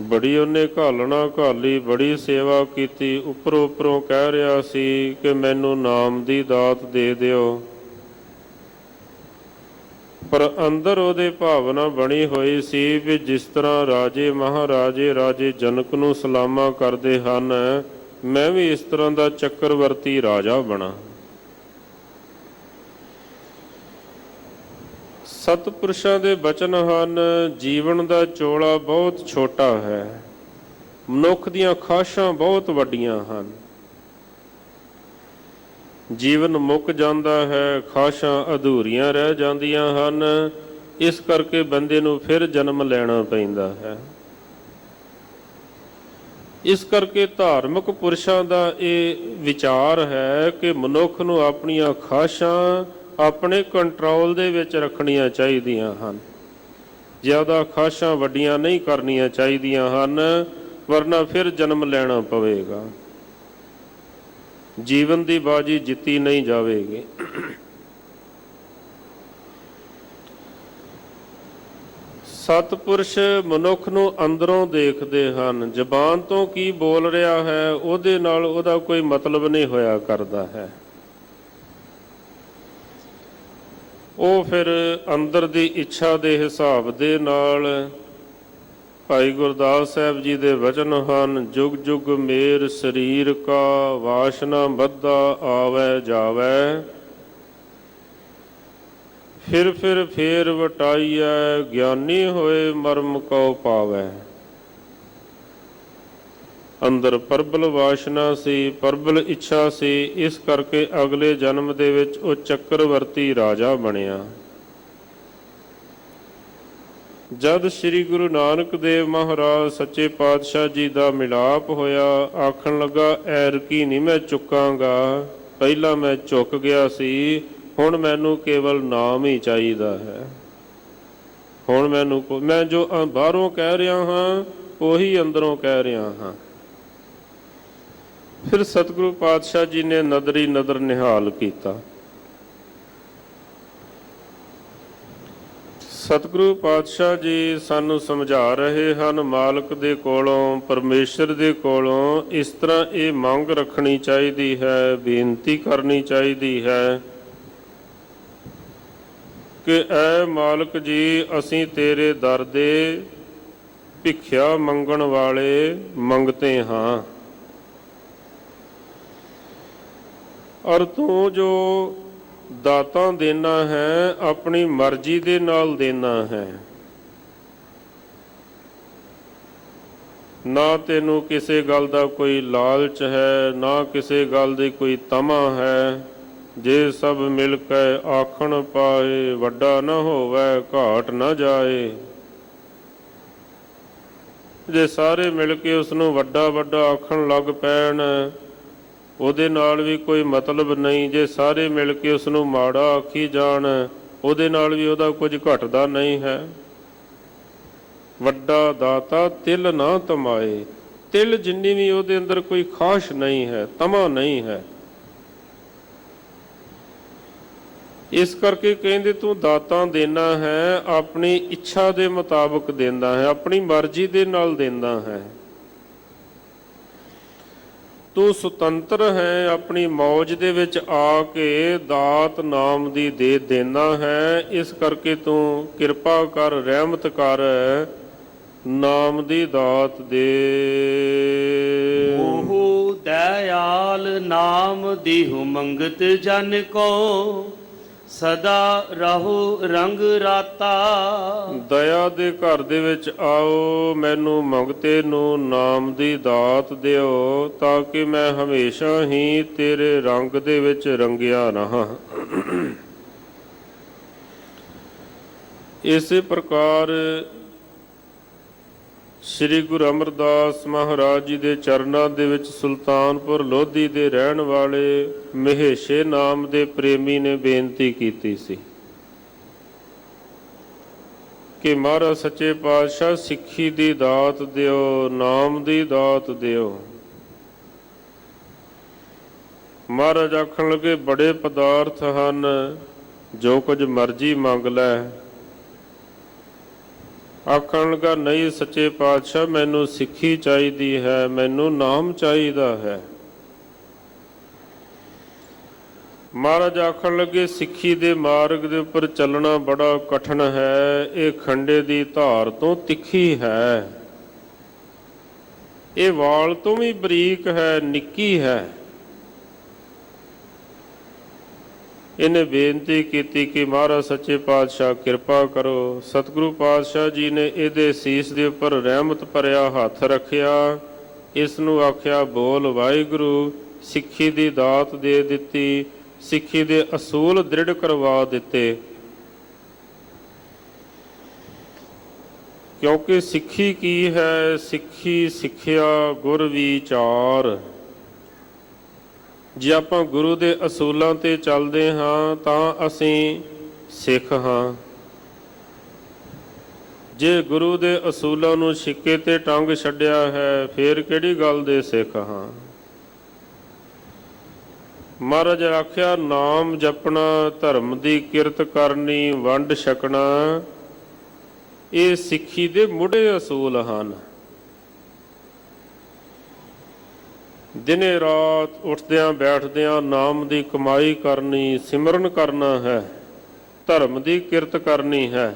Speaker 3: ਬੜੀ ਉਹਨੇ ਘਾਲਣਾ ਘਾਲੀ, ਬੜੀ ਸੇਵਾ ਕੀਤੀ, ਉੱਪਰੋਂ ਉੱਪਰੋਂ ਕਹਿ ਰਿਹਾ ਸੀ ਕਿ ਮੈਨੂੰ ਨਾਮ ਦੀ ਦਾਤ ਦੇ ਦਿਓ, ਪਰ ਅੰਦਰ ਉਹਦੇ ਭਾਵਨਾ ਬਣੀ ਹੋਈ ਸੀ ਵੀ ਜਿਸ ਤਰ੍ਹਾਂ ਰਾਜੇ ਮਹਾਰਾਜੇ ਰਾਜੇ ਜਨਕ ਨੂੰ ਸਲਾਮਾ ਕਰਦੇ ਹਨ, ਮੈਂ ਵੀ ਇਸ ਤਰ੍ਹਾਂ ਦਾ ਚੱਕਰਵਰਤੀ ਰਾਜਾ ਬਣਾ। ਸਤਿਪੁਰਸ਼ਾਂ ਦੇ ਬਚਨ ਹਨ, ਜੀਵਨ ਦਾ ਚੋਲਾ ਬਹੁਤ ਛੋਟਾ ਹੈ, ਮਨੁੱਖ ਦੀਆਂ ਖਾਸ਼ਾਂ ਬਹੁਤ ਵੱਡੀਆਂ ਹਨ। ਜੀਵਨ ਮੁੱਕ ਜਾਂਦਾ ਹੈ, ਖਾਸ਼ਾਂ ਅਧੂਰੀਆਂ ਰਹਿ ਜਾਂਦੀਆਂ ਹਨ, ਇਸ ਕਰਕੇ ਬੰਦੇ ਨੂੰ ਫਿਰ ਜਨਮ ਲੈਣਾ ਪੈਂਦਾ ਹੈ। ਇਸ ਕਰਕੇ ਧਾਰਮਿਕ ਪੁਰਸ਼ਾਂ ਦਾ ਇਹ ਵਿਚਾਰ ਹੈ ਕਿ ਮਨੁੱਖ ਨੂੰ ਆਪਣੀਆਂ ਖਾਸ਼ਾਂ ਆਪਣੇ ਕੰਟਰੋਲ ਦੇ ਵਿੱਚ ਰੱਖਣੀਆਂ ਚਾਹੀਦੀਆਂ ਹਨ, ਜ਼ਿਆਦਾ ਖਾਸ਼ਾਂ ਵੱਡੀਆਂ ਨਹੀਂ ਕਰਨੀਆਂ ਚਾਹੀਦੀਆਂ ਹਨ, ਵਰਨਾ ਫਿਰ ਜਨਮ ਲੈਣਾ ਪਵੇਗਾ, ਜੀਵਨ ਦੀ ਬਾਜੀ ਜਿੱਤੀ ਨਹੀਂ ਜਾਵੇਗੀ। ਸਤਿਪੁਰਸ਼ ਮਨੁੱਖ ਨੂੰ ਅੰਦਰੋਂ ਦੇਖਦੇ ਹਨ, ਜ਼ਬਾਨ ਤੋਂ ਕੀ ਬੋਲ ਰਿਹਾ ਹੈ ਉਹਦੇ ਨਾਲ ਉਹਦਾ ਕੋਈ ਮਤਲਬ ਨਹੀਂ ਹੋਇਆ ਕਰਦਾ ਹੈ। ਉਹ ਫਿਰ ਅੰਦਰ ਦੀ ਇੱਛਾ ਦੇ ਹਿਸਾਬ ਦੇ ਨਾਲ, ਭਾਈ ਗੁਰਦਾਸ ਸਾਹਿਬ ਜੀ ਦੇ ਵਚਨ ਹਨ, ਜੁਗ ਜੁਗ ਮੇਰ ਸਰੀਰ ਕਾ ਵਾਸ਼ਨਾ ਬੱਧਾ ਆਵੈ ਜਾਵੈ, ਫਿਰ ਫੇਰ ਵਟਾਈਐ ਗਿਆਨੀ ਹੋਏ ਮਰਮ ਕਉ ਪਾਵੈ। ਅੰਦਰ ਪ੍ਰਬਲ ਵਾਸ਼ਨਾ ਸੀ, ਪ੍ਰਬਲ ਇੱਛਾ ਸੀ, ਇਸ ਕਰਕੇ ਅਗਲੇ ਜਨਮ ਦੇ ਵਿੱਚ ਉਹ ਚੱਕਰਵਰਤੀ ਰਾਜਾ ਬਣਿਆ। ਜਦ ਸ੍ਰੀ ਗੁਰੂ ਨਾਨਕ ਦੇਵ ਮਹਾਰਾਜ ਸੱਚੇ ਪਾਤਸ਼ਾਹ ਜੀ ਦਾ ਮਿਲਾਪ ਹੋਇਆ, ਆਖਣ ਲੱਗਾ ਐਰਕੀ ਨਹੀਂ ਮੈਂ ਚੁੱਕਾਂਗਾ, ਪਹਿਲਾਂ ਮੈਂ ਝੁਕ ਗਿਆ ਸੀ, ਹੁਣ ਮੈਨੂੰ ਕੇਵਲ ਨਾਮ ਹੀ ਚਾਹੀਦਾ ਹੈ। ਹੁਣ ਮੈਂ ਜੋ ਬਾਹਰੋਂ ਕਹਿ ਰਿਹਾ ਹਾਂ ਉਹੀ ਅੰਦਰੋਂ ਕਹਿ ਰਿਹਾ ਹਾਂ। ਫਿਰ ਸਤਿਗੁਰੂ ਪਾਤਸ਼ਾਹ ਜੀ ਨੇ ਨਦਰੀ ਨਦਰ ਨਿਹਾਲ ਕੀਤਾ। ਸਤਿਗੁਰੂ ਪਾਤਸ਼ਾਹ ਜੀ ਸਾਨੂੰ ਸਮਝਾ ਰਹੇ ਹਨ, ਮਾਲਕ ਦੇ ਕੋਲੋਂ, ਪਰਮੇਸ਼ਰ ਦੇ ਕੋਲੋਂ ਇਸ ਤਰ੍ਹਾਂ ਇਹ ਮੰਗ ਰੱਖਣੀ ਚਾਹੀਦੀ ਹੈ, ਬੇਨਤੀ ਕਰਨੀ ਚਾਹੀਦੀ ਹੈ ਕਿ ਐ ਮਾਲਕ ਜੀ, ਅਸੀਂ ਤੇਰੇ ਦਰ ਦੇ ਭਿਖਿਆ ਮੰਗਣ ਵਾਲੇ ਮੰਗਤੇ ਹਾਂ, ਔਰ ਤੂੰ ਜੋ ਦਾਤਾਂ ਦੇਣਾ ਹੈ ਆਪਣੀ ਮਰਜ਼ੀ ਦੇ ਨਾਲ ਦੇਣਾ ਹੈ, ਨਾ ਤੈਨੂੰ ਕਿਸੇ ਗੱਲ ਦਾ ਕੋਈ ਲਾਲਚ ਹੈ, ਨਾ ਕਿਸੇ ਗੱਲ ਦੀ ਕੋਈ ਤਮਾ ਹੈ। ਜੇ ਸਭ ਮਿਲ ਕੇ ਆਖਣ ਪਾਏ, ਵੱਡਾ ਨਾ ਹੋਵੇ ਘਾਟ ਨਾ ਜਾਏ। ਜੇ ਸਾਰੇ ਮਿਲ ਕੇ ਉਸ ਨੂੰ ਵੱਡਾ ਵੱਡਾ ਆਖਣ ਲੱਗ ਪੈਣ, ਉਹਦੇ ਨਾਲ ਵੀ ਕੋਈ ਮਤਲਬ ਨਹੀਂ। ਜੇ ਸਾਰੇ ਮਿਲ ਕੇ ਉਸ ਨੂੰ ਮਾੜਾ ਆਖੀ ਜਾਣ, ਉਹਦੇ ਨਾਲ ਵੀ ਉਹਦਾ ਕੁਝ ਘਟਦਾ ਨਹੀਂ ਹੈ। ਵੱਡਾ ਦਾਤਾ ਤਿਲ ਨਾ ਤਮਾਏ, ਤਿਲ ਜਿੰਨੀ ਵੀ ਉਹਦੇ ਅੰਦਰ ਕੋਈ ਖਾਸ਼ ਨਹੀਂ ਹੈ, ਤਮਾ ਨਹੀਂ ਹੈ। ਇਸ ਕਰਕੇ ਕਹਿੰਦੇ ਤੂੰ ਦਾਤਾਂ ਦੇਣਾ ਹੈ, ਆਪਣੀ ਇੱਛਾ ਦੇ ਮੁਤਾਬਕ ਦਿੰਦਾ ਹੈ, ਆਪਣੀ ਮਰਜ਼ੀ ਦੇ ਨਾਲ ਦਿੰਦਾ ਹੈ। ਤੂੰ ਸੁਤੰਤਰ ਹੈ, ਆਪਣੀ ਮੌਜ ਦੇ ਵਿੱਚ ਆ ਕੇ ਦਾਤ ਨਾਮ ਦੀ ਦੇ ਦੇਣਾ ਹੈ। ਇਸ ਕਰਕੇ ਤੂੰ ਕਿਰਪਾ ਕਰ, ਰਹਿਮਤ ਕਰ ਨਾਮ ਦੀ ਦਾਤ ਦੇ।
Speaker 2: ਉਹ ਦਇਆਲ ਨਾਮ ਦੀਹੁ ਮੰਗਤ ਜਨ ਕੋ ਸਦਾ ਰਹੋ ਰੰਗ ਰਾਤਾ।
Speaker 3: ਦਇਆ ਦੇ ਘਰ ਦੇ ਵਿੱਚ ਆਓ, ਮੈਨੂੰ ਮੰਗਤੇ ਨੂੰ ਨਾਮ ਦੀ ਦਾਤ ਦਿਓ, ਤਾਂ ਕਿ ਮੈਂ ਹਮੇਸ਼ਾ ਹੀ ਤੇਰੇ ਰੰਗ ਦੇ ਵਿੱਚ ਰੰਗਿਆ ਰਹਾਂ। ਇਸੇ ਪ੍ਰਕਾਰ ਸ੍ਰੀ ਗੁਰੂ ਅਮਰਦਾਸ ਮਹਾਰਾਜ ਜੀ ਦੇ ਚਰਨਾਂ ਦੇ ਵਿੱਚ ਸੁਲਤਾਨਪੁਰ ਲੋਧੀ ਦੇ ਰਹਿਣ ਵਾਲੇ ਮਹੇਸ਼ੇ ਨਾਮ ਦੇ ਪ੍ਰੇਮੀ ਨੇ ਬੇਨਤੀ ਕੀਤੀ ਸੀ ਕਿ ਮਹਾਰਾਜ ਸੱਚੇ ਪਾਤਸ਼ਾਹ ਸਿੱਖੀ ਦੀ ਦਾਤ ਦਿਓ, ਨਾਮ ਦੀ ਦਾਤ ਦਿਓ। ਮਹਾਰਾਜ ਆਖਣ ਲੱਗੇ, ਬੜੇ ਪਦਾਰਥ ਹਨ, ਜੋ ਕੁਝ ਮਰਜ਼ੀ ਮੰਗ ਲੈ। ਆਖਣ ਲੱਗਾ, ਨਹੀਂ ਸੱਚੇ ਪਾਤਸ਼ਾਹ, ਮੈਨੂੰ ਸਿੱਖੀ ਚਾਹੀਦੀ ਹੈ, ਮੈਨੂੰ ਨਾਮ ਚਾਹੀਦਾ ਹੈ। ਮਹਾਰਾਜ ਆਖਣ ਲੱਗੇ, ਸਿੱਖੀ ਦੇ ਮਾਰਗ ਦੇ ਉੱਪਰ ਚੱਲਣਾ ਬੜਾ ਕਠਿਨ ਹੈ, ਇਹ ਖੰਡੇ ਦੀ ਧਾਰ ਤੋਂ ਤਿੱਖੀ ਹੈ, ਇਹ ਵਾਲ ਤੋਂ ਵੀ ਬਰੀਕ ਹੈ, ਨਿੱਕੀ ਹੈ। ਇਹਨੇ ਬੇਨਤੀ ਕੀਤੀ ਕਿ ਮਹਾਰਾਜ ਸੱਚੇ ਪਾਤਸ਼ਾਹ ਕਿਰਪਾ ਕਰੋ। ਸਤਿਗੁਰੂ ਪਾਤਸ਼ਾਹ ਜੀ ਨੇ ਇਹਦੇ ਸੀਸ ਦੇ ਉੱਪਰ ਰਹਿਮਤ ਭਰਿਆ ਹੱਥ ਰੱਖਿਆ, ਇਸ ਨੂੰ ਆਖਿਆ, ਬੋਲ ਵਾਹਿਗੁਰੂ। ਸਿੱਖੀ ਦੀ ਦਾਤ ਦੇ ਦਿੱਤੀ, ਸਿੱਖੀ ਦੇ ਅਸੂਲ ਦ੍ਰਿੜ ਕਰਵਾ ਦਿੱਤੇ। ਕਿਉਂਕਿ ਸਿੱਖੀ ਕੀ ਹੈ? ਸਿੱਖੀ ਸਿੱਖਿਆ ਗੁਰ ਵਿਚਾਰ। ਜੇ ਆਪਾਂ ਗੁਰੂ ਦੇ ਅਸੂਲਾਂ ਤੇ ਚੱਲਦੇ ਹਾਂ ਤਾਂ ਅਸੀਂ ਸਿੱਖ ਹਾਂ। ਜੇ ਗੁਰੂ ਦੇ ਅਸੂਲਾਂ ਨੂੰ ਸਿੱਕੇ ਤੇ ਟੰਗ ਛੱਡਿਆ ਹੈ, ਫੇਰ ਕਿਹੜੀ ਗੱਲ ਦੇ ਸਿੱਖ ਹਾਂ? ਮਹਾਰਾਜ ਆਖਿਆ, ਨਾਮ ਜਪਣਾ, ਧਰਮ ਦੀ ਕਿਰਤ ਕਰਨੀ, ਵੰਡ ਛਕਣਾ, ਇਹ ਸਿੱਖੀ ਦੇ ਮੁੱਢੇ ਅਸੂਲ ਹਨ। ਦਿਨੇ ਰਾਤ ਉੱਠਦਿਆਂ ਬੈਠਦਿਆਂ ਨਾਮ ਦੀ ਕਮਾਈ ਕਰਨੀ, ਸਿਮਰਨ ਕਰਨਾ ਹੈ, ਧਰਮ ਦੀ ਕਿਰਤ ਕਰਨੀ ਹੈ।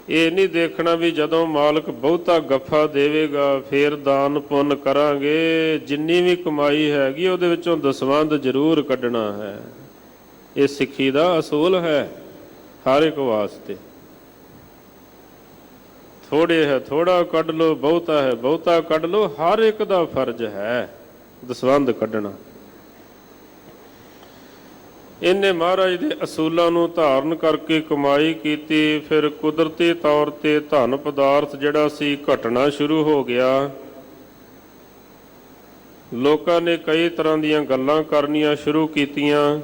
Speaker 3: ਇਹ ਨਹੀਂ ਦੇਖਣਾ ਵੀ ਜਦੋਂ ਮਾਲਕ ਬਹੁਤਾ ਗੱਫਾ ਦੇਵੇਗਾ ਫੇਰ ਦਾਨ ਪੁੰਨ ਕਰਾਂਗੇ। ਜਿੰਨੀ ਵੀ ਕਮਾਈ ਹੈਗੀ ਉਹਦੇ ਵਿੱਚੋਂ ਦਸਵੰਧ ਜ਼ਰੂਰ ਕੱਢਣਾ ਹੈ। ਇਹ ਸਿੱਖੀ ਦਾ ਅਸੂਲ ਹੈ ਹਰ ਇੱਕ ਵਾਸਤੇ। ਥੋੜੇ ਹੈ ਥੋੜਾ ਕੱਢ ਲਓ, ਬਹੁਤਾ ਹੈ ਬਹੁਤਾ ਕੱਢ ਲਓ, ਹਰ ਇੱਕ ਦਾ ਫਰਜ਼ ਹੈ ਦਸਵੰਧ ਕੱਢਣਾ। ਇਹਨੇ ਮਹਾਰਾਜ ਦੇ ਅਸੂਲਾਂ ਨੂੰ ਧਾਰਨ ਕਰਕੇ ਕਮਾਈ ਕੀਤੀ। ਫਿਰ ਕੁਦਰਤੀ ਤੌਰ ਤੇ ਧਨ ਪਦਾਰਥ ਜਿਹੜਾ ਸੀ ਘਟਣਾ ਸ਼ੁਰੂ ਹੋ ਗਿਆ। ਲੋਕਾਂ ਨੇ ਕਈ ਤਰ੍ਹਾਂ ਦੀਆਂ ਗੱਲਾਂ ਕਰਨੀਆਂ ਸ਼ੁਰੂ ਕੀਤੀਆਂ,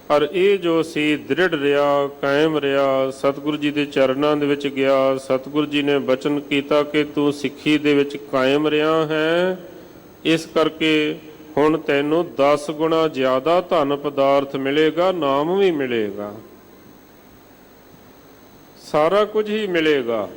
Speaker 3: ਪਰ ਇਹ ਜੋ ਸੀ ਦ੍ਰਿੜ ਰਿਹਾ, ਕਾਇਮ ਰਿਹਾ, ਸਤਿਗੁਰੂ ਜੀ ਦੇ ਚਰਨਾਂ ਦੇ ਵਿੱਚ ਗਿਆ। ਸਤਿਗੁਰੂ ਜੀ ਨੇ ਬਚਨ ਕੀਤਾ ਕਿ ਤੂੰ ਸਿੱਖੀ ਦੇ ਵਿੱਚ ਕਾਇਮ ਰਿਹਾ ਹੈ, ਇਸ ਕਰਕੇ ਹੁਣ ਤੈਨੂੰ 10 ਗੁਣਾ ਜ਼ਿਆਦਾ ਧਨ ਪਦਾਰਥ ਮਿਲੇਗਾ, ਨਾਮ ਵੀ ਮਿਲੇਗਾ, ਸਾਰਾ ਕੁਝ ਹੀ ਮਿਲੇਗਾ।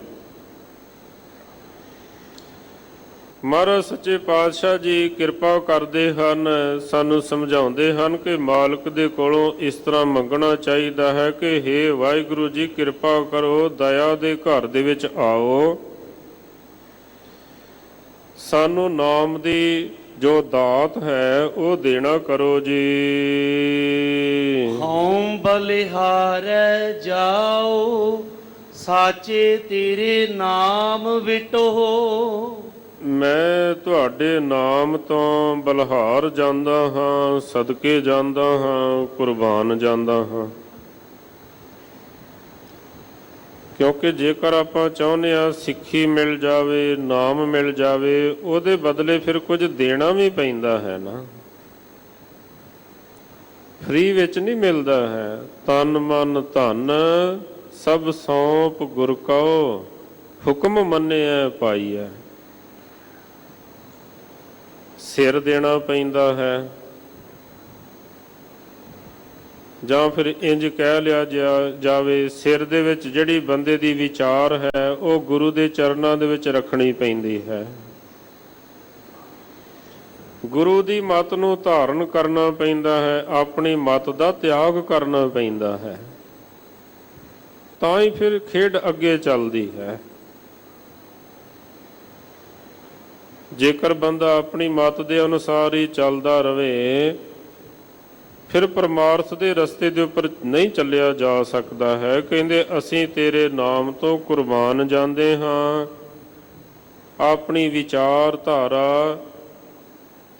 Speaker 3: ਮਹਾਰਾਜ ਸੱਚੇ ਪਾਤਸ਼ਾਹ ਜੀ ਕਿਰਪਾ ਕਰਦੇ ਹਨ, ਸਾਨੂੰ ਸਮਝਾਉਂਦੇ ਹਨ ਕਿ ਮਾਲਕ ਦੇ ਕੋਲੋਂ ਇਸ ਤਰ੍ਹਾਂ ਮੰਗਣਾ ਚਾਹੀਦਾ ਹੈ ਕਿ ਹੇ ਵਾਹਿਗੁਰੂ ਜੀ ਕਿਰਪਾ ਕਰੋ, ਦਇਆ ਦੇ ਘਰ ਦੇ ਵਿੱਚ ਆਓ, ਸਾਨੂੰ ਨਾਮ ਦੀ ਜੋ ਦਾਤ ਹੈ ਉਹ ਦੇਣਾ ਕਰੋ ਜੀ।
Speaker 2: ਹਉ ਬਲਿਹਾਰੈ ਜਾਓ, ਸਾਚੇ ਤੇਰੇ ਨਾਮ ਵਿਟੋ।
Speaker 3: ਮੈਂ ਤੁਹਾਡੇ ਨਾਮ ਤੋਂ ਬਲਿਹਾਰ ਜਾਂਦਾ ਹਾਂ, ਸਦਕੇ ਜਾਂਦਾ ਹਾਂ, ਕੁਰਬਾਨ ਜਾਂਦਾ ਹਾਂ। ਕਿਉਂਕਿ ਜੇਕਰ ਆਪਾਂ ਚਾਹੁੰਦੇ ਹਾਂ ਸਿੱਖੀ ਮਿਲ ਜਾਵੇ, ਨਾਮ ਮਿਲ ਜਾਵੇ, ਉਹਦੇ ਬਦਲੇ ਫਿਰ ਕੁਝ ਦੇਣਾ ਵੀ ਪੈਂਦਾ ਹੈ ਨਾ, ਫ੍ਰੀ ਵਿੱਚ ਨਹੀਂ ਮਿਲਦਾ ਹੈ। ਤਨ ਮਨ ਧਨ ਸਭ ਸੌਂਪ ਗੁਰ ਕਉ, ਹੁਕਮ ਮੰਨਿਆ ਪਾਈਐ। ਸਿਰ ਦੇਣਾ ਪੈਂਦਾ ਹੈ, ਜਾਂ ਫਿਰ ਇੰਜ ਕਹਿ ਲਿਆ ਜਾਵੇ, ਸਿਰ ਦੇ ਵਿੱਚ ਜਿਹੜੀ ਬੰਦੇ ਦੀ ਵਿਚਾਰ ਹੈ ਉਹ ਗੁਰੂ ਦੇ ਚਰਨਾਂ ਦੇ ਵਿੱਚ ਰੱਖਣੀ ਪੈਂਦੀ ਹੈ। ਗੁਰੂ ਦੀ ਮੱਤ ਨੂੰ ਧਾਰਨ ਕਰਨਾ ਪੈਂਦਾ ਹੈ, ਆਪਣੀ ਮੱਤ ਦਾ ਤਿਆਗ ਕਰਨਾ ਪੈਂਦਾ ਹੈ। ਤਾਂ ਹੀ ਫਿਰ ਖੇਡ ਅੱਗੇ ਚੱਲਦੀ ਹੈ। ਜੇਕਰ ਬੰਦਾ ਆਪਣੀ ਮੱਤ ਦੇ ਅਨੁਸਾਰ ਹੀ ਚੱਲਦਾ ਰਵੇ, ਫਿਰ ਪਰਮਾਰਥ ਦੇ ਰਸਤੇ ਦੇ ਉੱਪਰ ਨਹੀਂ ਚੱਲਿਆ ਜਾ ਸਕਦਾ ਹੈ। ਕਹਿੰਦੇ ਅਸੀਂ ਤੇਰੇ ਨਾਮ ਤੋਂ ਕੁਰਬਾਨ ਜਾਂਦੇ ਹਾਂ, ਆਪਣੀ ਵਿਚਾਰ ਧਾਰਾ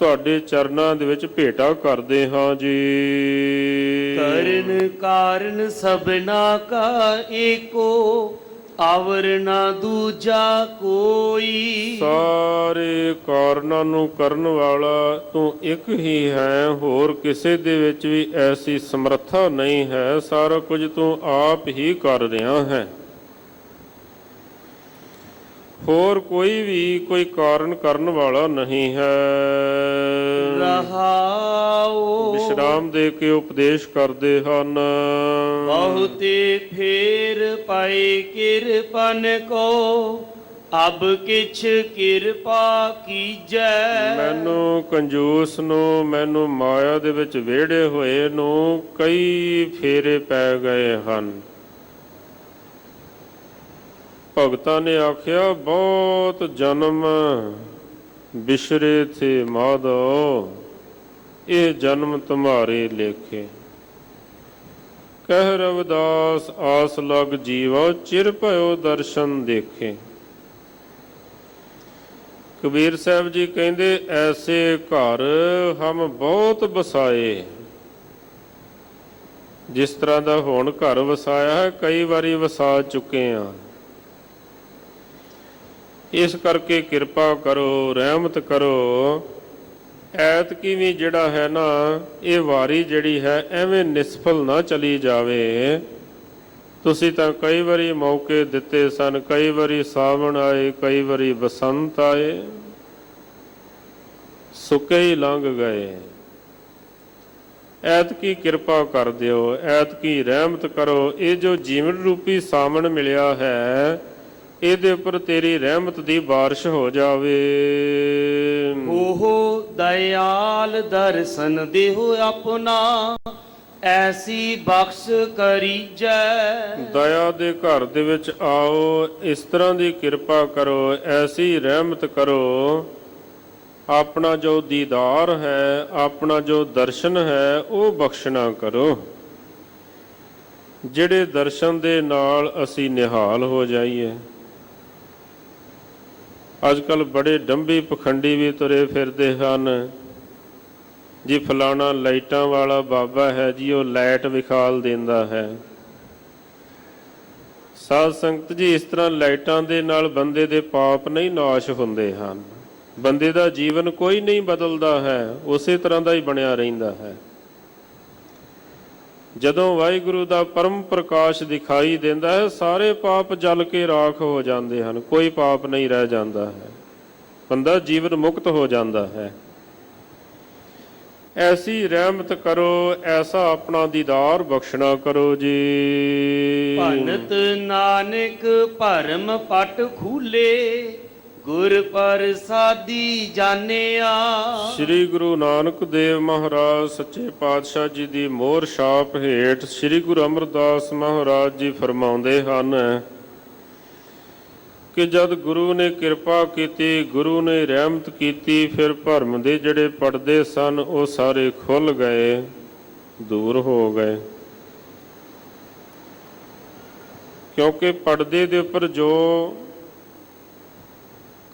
Speaker 3: ਤੁਹਾਡੇ ਚਰਨਾਂ ਦੇ ਵਿੱਚ ਭੇਟਾ ਕਰਦੇ ਹਾਂ ਜੀ।
Speaker 2: ਕਰਨ ਕਾਰਨ ਸਭਨਾ ਕਾ ਏਕੋ, ਆਵਰ ਨਾ ਦੂਜਾ ਕੋਈ।
Speaker 3: ਸਾਰੇ ਕਾਰਨਾਂ ਨੂੰ ਕਰਨ ਵਾਲਾ ਤੂੰ ਇੱਕ ਹੀ ਹੈ, ਹੋਰ ਕਿਸੇ ਦੇ ਵਿੱਚ ਵੀ ਐਸੀ ਸਮਰੱਥਾ ਨਹੀਂ ਹੈ। ਸਾਰਾ ਕੁਝ ਤੂੰ ਆਪ ਹੀ ਕਰ ਰਿਹਾ ਹੈ, ਹੋਰ ਕੋਈ ਵੀ ਕੋਈ ਕਾਰਨ ਕਰਨ ਵਾਲਾ ਨਹੀਂ ਹੈ।
Speaker 2: ਰਹਾਉ
Speaker 3: ਵਿਸ਼ਰਾਮ ਦੇ ਕੇ ਉਪਦੇਸ਼ ਕਰਦੇ ਹਨ।
Speaker 2: ਬਹੁਤੇ ਫੇਰ ਪਾਏ ਕਿਰਪਨ ਕੋ, ਅਬ ਕਿਛ ਕਿਰਪਾ ਕੀਜੈ।
Speaker 3: ਮੈਨੂੰ ਕੰਜੂਸ ਨੂੰ, ਮੈਨੂੰ ਮਾਇਆ ਦੇ ਵਿੱਚ ਵਿਹੜੇ ਹੋਏ ਨੂੰ ਕਈ ਫੇਰੇ ਪੈ ਗਏ ਹਨ। ਭਗਤਾਂ ਨੇ ਆਖਿਆ ਬਹੁਤ ਜਨਮ ਬਿਸ਼ਰੇ ਥੇ ਮਾਧੋ, ਇਹ ਜਨਮ ਤੁਮਾਰੇ ਲੇਖੇ। ਕਹਿ ਰਵਿਦਾਸ ਆਸ ਲਗ ਜੀਵੋ, ਚਿਰ ਭਇਓ ਦਰਸ਼ਨ ਦੇਖੇ। ਕਬੀਰ ਸਾਹਿਬ ਜੀ ਕਹਿੰਦੇ ਐਸੇ ਘਰ ਹਮ ਬਹੁਤ ਵਸਾਏ। ਜਿਸ ਤਰ੍ਹਾਂ ਦਾ ਹੁਣ ਘਰ ਵਸਾਇਆ ਹੈ, ਕਈ ਵਾਰੀ ਵਸਾ ਚੁੱਕੇ ਹਾਂ। ਇਸ ਕਰਕੇ ਕਿਰਪਾ ਕਰੋ, ਰਹਿਮਤ ਕਰੋ। ਐਤਕੀ ਵੀ ਜਿਹੜਾ ਹੈ ਨਾ, ਇਹ ਵਾਰੀ ਜਿਹੜੀ ਹੈ ਐਵੇਂ ਨਿਸਫਲ ਨਾ ਚਲੀ ਜਾਵੇ। ਤੁਸੀਂ ਤਾਂ ਕਈ ਵਾਰੀ ਮੌਕੇ ਦਿੱਤੇ ਸਨ, ਕਈ ਵਾਰੀ ਸਾਵਣ ਆਏ, ਕਈ ਵਾਰੀ ਬਸੰਤ ਆਏ, ਸੁੱਕੇ ਹੀ ਲੰਘ ਗਏ। ਐਤਕੀ ਕਿਰਪਾ ਕਰ ਦਿਓ, ਐਤਕੀ ਰਹਿਮਤ ਕਰੋ। ਇਹ ਜੋ ਜੀਵਨ ਰੂਪੀ ਸਾਵਣ ਮਿਲਿਆ ਹੈ, ਇਹਦੇ ਉੱਪਰ ਤੇਰੀ ਰਹਿਮਤ ਦੀ ਬਾਰਿਸ਼ ਹੋ ਜਾਵੇ।
Speaker 2: ਉਹ ਦਇਆਲ ਦਰਸ਼ਨ ਦੇਹੁ ਆਪਣਾ, ਐਸੀ ਬਖਸ਼ ਕਰੀਜੈ।
Speaker 3: ਦਇਆ ਦੇ ਘਰ ਦੇ ਵਿੱਚ ਆਓ, ਇਸ ਤਰ੍ਹਾਂ ਦੀ ਕਿਰਪਾ ਕਰੋ, ਐਸੀ ਰਹਿਮਤ ਕਰੋ। ਆਪਣਾ ਜੋ ਦੀਦਾਰ ਹੈ, ਆਪਣਾ ਜੋ ਦਰਸ਼ਨ ਹੈ, ਉਹ ਬਖਸ਼ਣਾ ਕਰੋ। ਜਿਹੜੇ ਦਰਸ਼ਨ ਦੇ ਨਾਲ ਅਸੀਂ ਨਿਹਾਲ ਹੋ ਜਾਈਏ। ਅੱਜ ਕੱਲ੍ਹ ਬੜੇ ਡੰਬੀ ਪਖੰਡੀ ਵੀ ਤੁਰੇ ਫਿਰਦੇ ਹਨ ਜੀ। ਫਲਾਣਾ ਲਾਈਟਾਂ ਵਾਲਾ ਬਾਬਾ ਹੈ ਜੀ, ਉਹ ਲਾਈਟ ਵਿਖਾਲ ਦਿੰਦਾ ਹੈ। ਸਾਧ ਸੰਗਤ ਜੀ, ਇਸ ਤਰ੍ਹਾਂ ਲਾਈਟਾਂ ਦੇ ਨਾਲ ਬੰਦੇ ਦੇ ਪਾਪ ਨਹੀਂ ਨਾਸ਼ ਹੁੰਦੇ ਹਨ। ਬੰਦੇ ਦਾ ਜੀਵਨ ਕੋਈ ਨਹੀਂ ਬਦਲਦਾ ਹੈ, ਉਸੇ ਤਰ੍ਹਾਂ ਦਾ ਹੀ ਬਣਿਆ ਰਹਿੰਦਾ ਹੈ। ਜਦੋਂ ਵਾਹਿਗੁਰੂ ਦਾ ਪਰਮ ਪ੍ਰਕਾਸ਼ ਦਿਖਾਈ ਦਿੰਦਾ ਹੈ, ਸਾਰੇ ਪਾਪ ਜਲ ਕੇ ਰਾਖ ਹੋ ਜਾਂਦੇ ਹਨ, ਕੋਈ ਪਾਪ ਨਹੀਂ ਰਹਿ ਜਾਂਦਾ ਹੈ। ਬੰਦਾ ਜੀਵਨ ਮੁਕਤ ਹੋ ਜਾਂਦਾ ਹੈ। ਐਸੀ ਰਹਿਮਤ ਕਰੋ, ਐਸਾ ਆਪਣਾ ਦੀਦਾਰ ਬਖਸ਼ਣਾ ਕਰੋ ਜੀ।
Speaker 2: ਭਗਤ ਨਾਨਕ ਭਰਮ ਪਟ ਖੂਲੇ, ਗੁਰ ਪ੍ਰਸਾਦੀ ਜਾਣਿਆ।
Speaker 3: ਸ੍ਰੀ ਗੁਰੂ ਨਾਨਕ ਦੇਵ ਮਹਾਰਾਜ ਸੱਚੇ ਪਾਤਸ਼ਾਹ ਜੀ ਦੀ ਮੋਹਰ ਛਾਪ ਹੇਠ ਸ੍ਰੀ ਗੁਰੂ ਅਮਰਦਾਸ ਮਹਾਰਾਜ ਜੀ ਫਰਮਾਉਂਦੇ ਹਨ ਕਿ ਜਦ ਗੁਰੂ ਨੇ ਕਿਰਪਾ ਕੀਤੀ, ਗੁਰੂ ਨੇ ਰਹਿਮਤ ਕੀਤੀ, ਫਿਰ ਭਰਮ ਦੇ ਜਿਹੜੇ ਪਰਦੇ ਸਨ ਉਹ ਸਾਰੇ ਖੁੱਲ ਗਏ, ਦੂਰ ਹੋ ਗਏ। ਕਿਉਂਕਿ ਪਰਦੇ ਦੇ ਉੱਪਰ ਜੋ